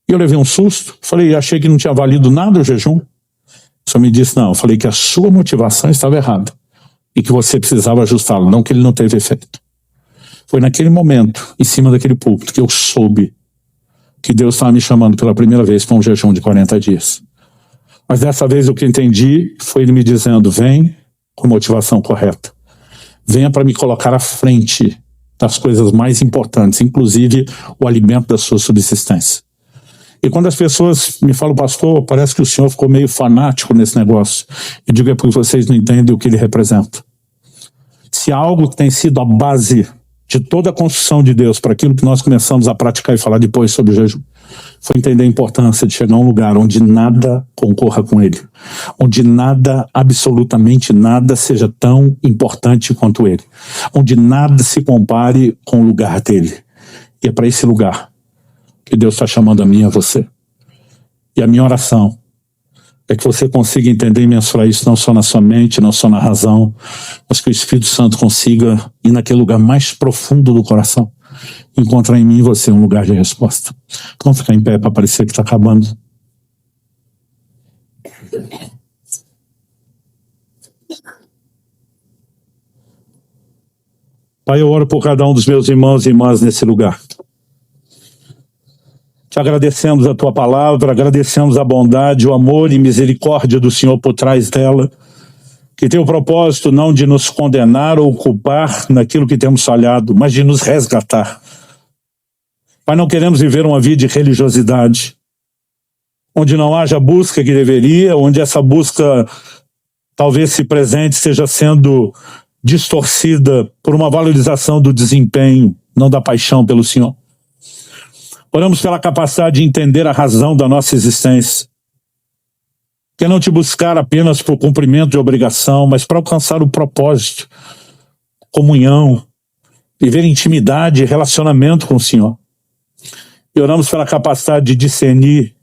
E eu levei um susto. Falei, achei que não tinha valido nada o jejum. O Senhor me disse, não. Eu falei que a sua motivação estava errada. E que você precisava ajustá-lo, não que ele não teve efeito. Foi naquele momento, em cima daquele púlpito, que eu soube que Deus estava me chamando pela primeira vez para um jejum de 40 dias. Mas dessa vez o que entendi foi ele me dizendo, vem com motivação correta. Venha para me colocar à frente das coisas mais importantes, inclusive o alimento da sua subsistência. E quando as pessoas me falam, pastor, parece que o senhor ficou meio fanático nesse negócio. Eu digo, é porque vocês não entendem o que ele representa. Se há algo que tem sido a base de toda a construção de Deus para aquilo que nós começamos a praticar e falar depois sobre o jejum, foi entender a importância de chegar a um lugar onde nada concorra com ele, onde nada, absolutamente nada, seja tão importante quanto ele, onde nada se compare com o lugar dele. E é para esse lugar que Deus está chamando a mim e a você. E a minha oração é que você consiga entender e mensurar isso não só na sua mente, não só na razão, mas que o Espírito Santo consiga ir naquele lugar mais profundo do coração, encontrar em mim e você um lugar de resposta. Vamos ficar em pé para parecer que está acabando. Pai, eu oro por cada um dos meus irmãos e irmãs nesse lugar. Te agradecemos a tua palavra, agradecemos a bondade, o amor e misericórdia do Senhor por trás dela, que tem o propósito não de nos condenar ou culpar naquilo que temos falhado, mas de nos resgatar. Pai, não queremos viver uma vida de religiosidade, onde não haja a busca que deveria, onde essa busca talvez se presente esteja sendo distorcida por uma valorização do desempenho, não da paixão pelo Senhor. Oramos pela capacidade de entender a razão da nossa existência, que é não te buscar apenas por cumprimento de obrigação, mas para alcançar o propósito, comunhão, viver intimidade e relacionamento com o Senhor. E oramos pela capacidade de discernir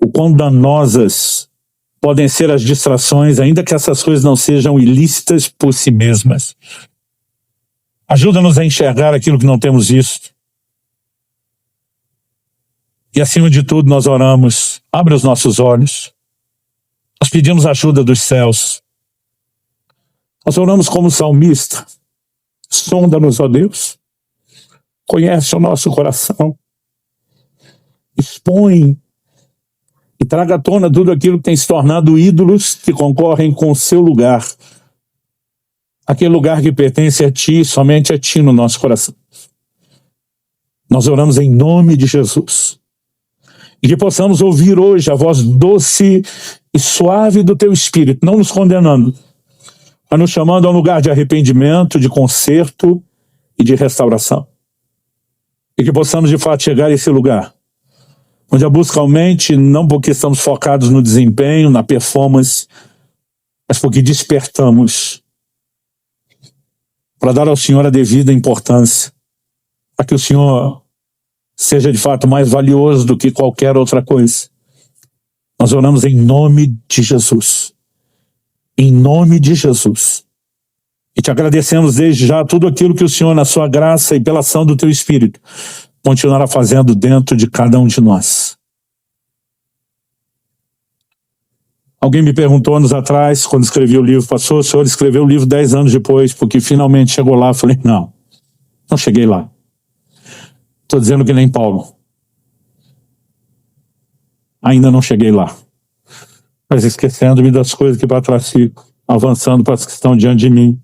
o quão danosas podem ser as distrações, ainda que essas coisas não sejam ilícitas por si mesmas. Ajuda-nos a enxergar aquilo que não temos visto. E acima de tudo nós oramos, abre os nossos olhos, nós pedimos ajuda dos céus, nós oramos como salmista, sonda-nos, ó Deus, conhece o nosso coração, expõe e traga à tona tudo aquilo que tem se tornado ídolos que concorrem com o seu lugar, aquele lugar que pertence a Ti, somente a Ti no nosso coração. Nós oramos em nome de Jesus. E que possamos ouvir hoje a voz doce e suave do Teu Espírito, não nos condenando, mas nos chamando a um lugar de arrependimento, de conserto e de restauração. E que possamos de fato chegar a esse lugar, onde a busca aumente, não porque estamos focados no desempenho, na performance, mas porque despertamos para dar ao Senhor a devida importância, para que o Senhor seja de fato mais valioso do que qualquer outra coisa. Nós oramos em nome de Jesus. Em nome de Jesus. E te agradecemos desde já tudo aquilo que o Senhor, na sua graça e pela ação do Teu Espírito, continuará fazendo dentro de cada um de nós. Alguém me perguntou anos atrás, quando escrevi o livro, pastor, o senhor escreveu o livro 10 anos depois, porque finalmente chegou lá. Eu falei, não cheguei lá. Estou dizendo que nem Paulo. Ainda não cheguei lá. Mas esquecendo-me das coisas que para trás fico, avançando para as que estão diante de mim.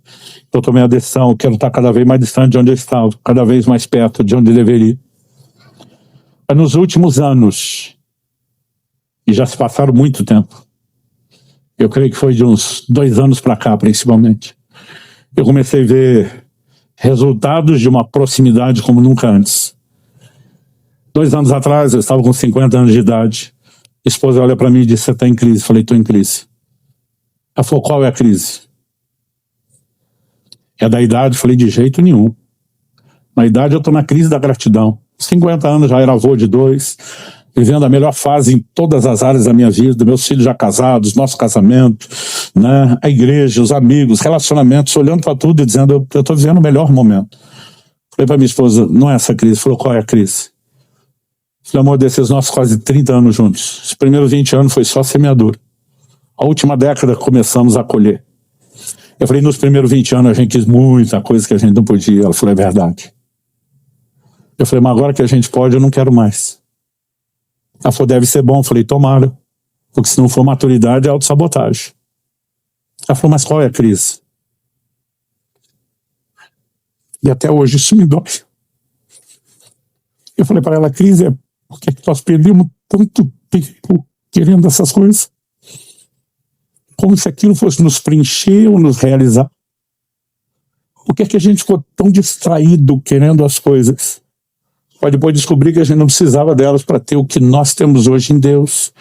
Eu tomei a decisão, eu quero estar cada vez mais distante de onde eu estava, cada vez mais perto de onde eu deveria. Mas nos últimos anos, e já se passaram muito tempo, eu creio que foi de uns 2 anos para cá, principalmente, eu comecei a ver resultados de uma proximidade como nunca antes. 2 anos atrás, eu estava com 50 anos de idade. A esposa olha para mim e disse: você está em crise? Eu falei: estou em crise. Ela falou: qual é a crise? É da idade? Eu falei: de jeito nenhum. Na idade eu estou na crise da gratidão. 50 anos, já era avô de 2, vivendo a melhor fase em todas as áreas da minha vida, meus filhos já casados, nosso casamento, né? A igreja, os amigos, relacionamentos, olhando para tudo e dizendo: eu estou vivendo o melhor momento. Falei para minha esposa: não é essa crise. Falou: qual é a crise? Falei: amor, desses nossos quase 30 anos juntos, os primeiros 20 anos foi só semeadura. A última década começamos a colher. Eu falei: nos primeiros 20 anos a gente quis muita coisa que a gente não podia. Ela falou: é verdade. Eu falei: mas agora que a gente pode, eu não quero mais. Ela falou: deve ser bom. Eu falei: tomara, porque se não for maturidade é autossabotagem. Ela falou: mas qual é a crise? E até hoje isso me dói. Eu falei para ela: a crise é porque nós perdemos tanto tempo querendo essas coisas, como se aquilo fosse nos preencher ou nos realizar. Por que a gente ficou tão distraído querendo as coisas? Para depois descobrir que a gente não precisava delas para ter o que nós temos hoje em Deus.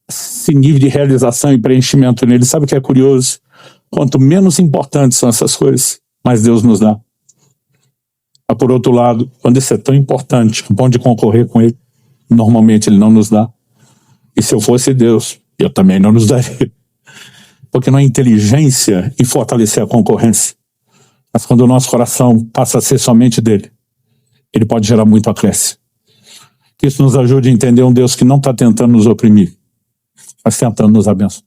Esse nível de realização e preenchimento nele. Sabe o que é curioso? Quanto menos importantes são essas coisas, mais Deus nos dá. Mas por outro lado, quando isso é tão importante, a ponto de concorrer com ele, normalmente ele não nos dá. E se eu fosse Deus, eu também não nos daria. Porque não há inteligência em fortalecer a concorrência. Mas quando o nosso coração passa a ser somente dele, ele pode gerar muito acréscimo. Que isso nos ajude a entender um Deus que não está tentando nos oprimir, mas tentando nos abençoar.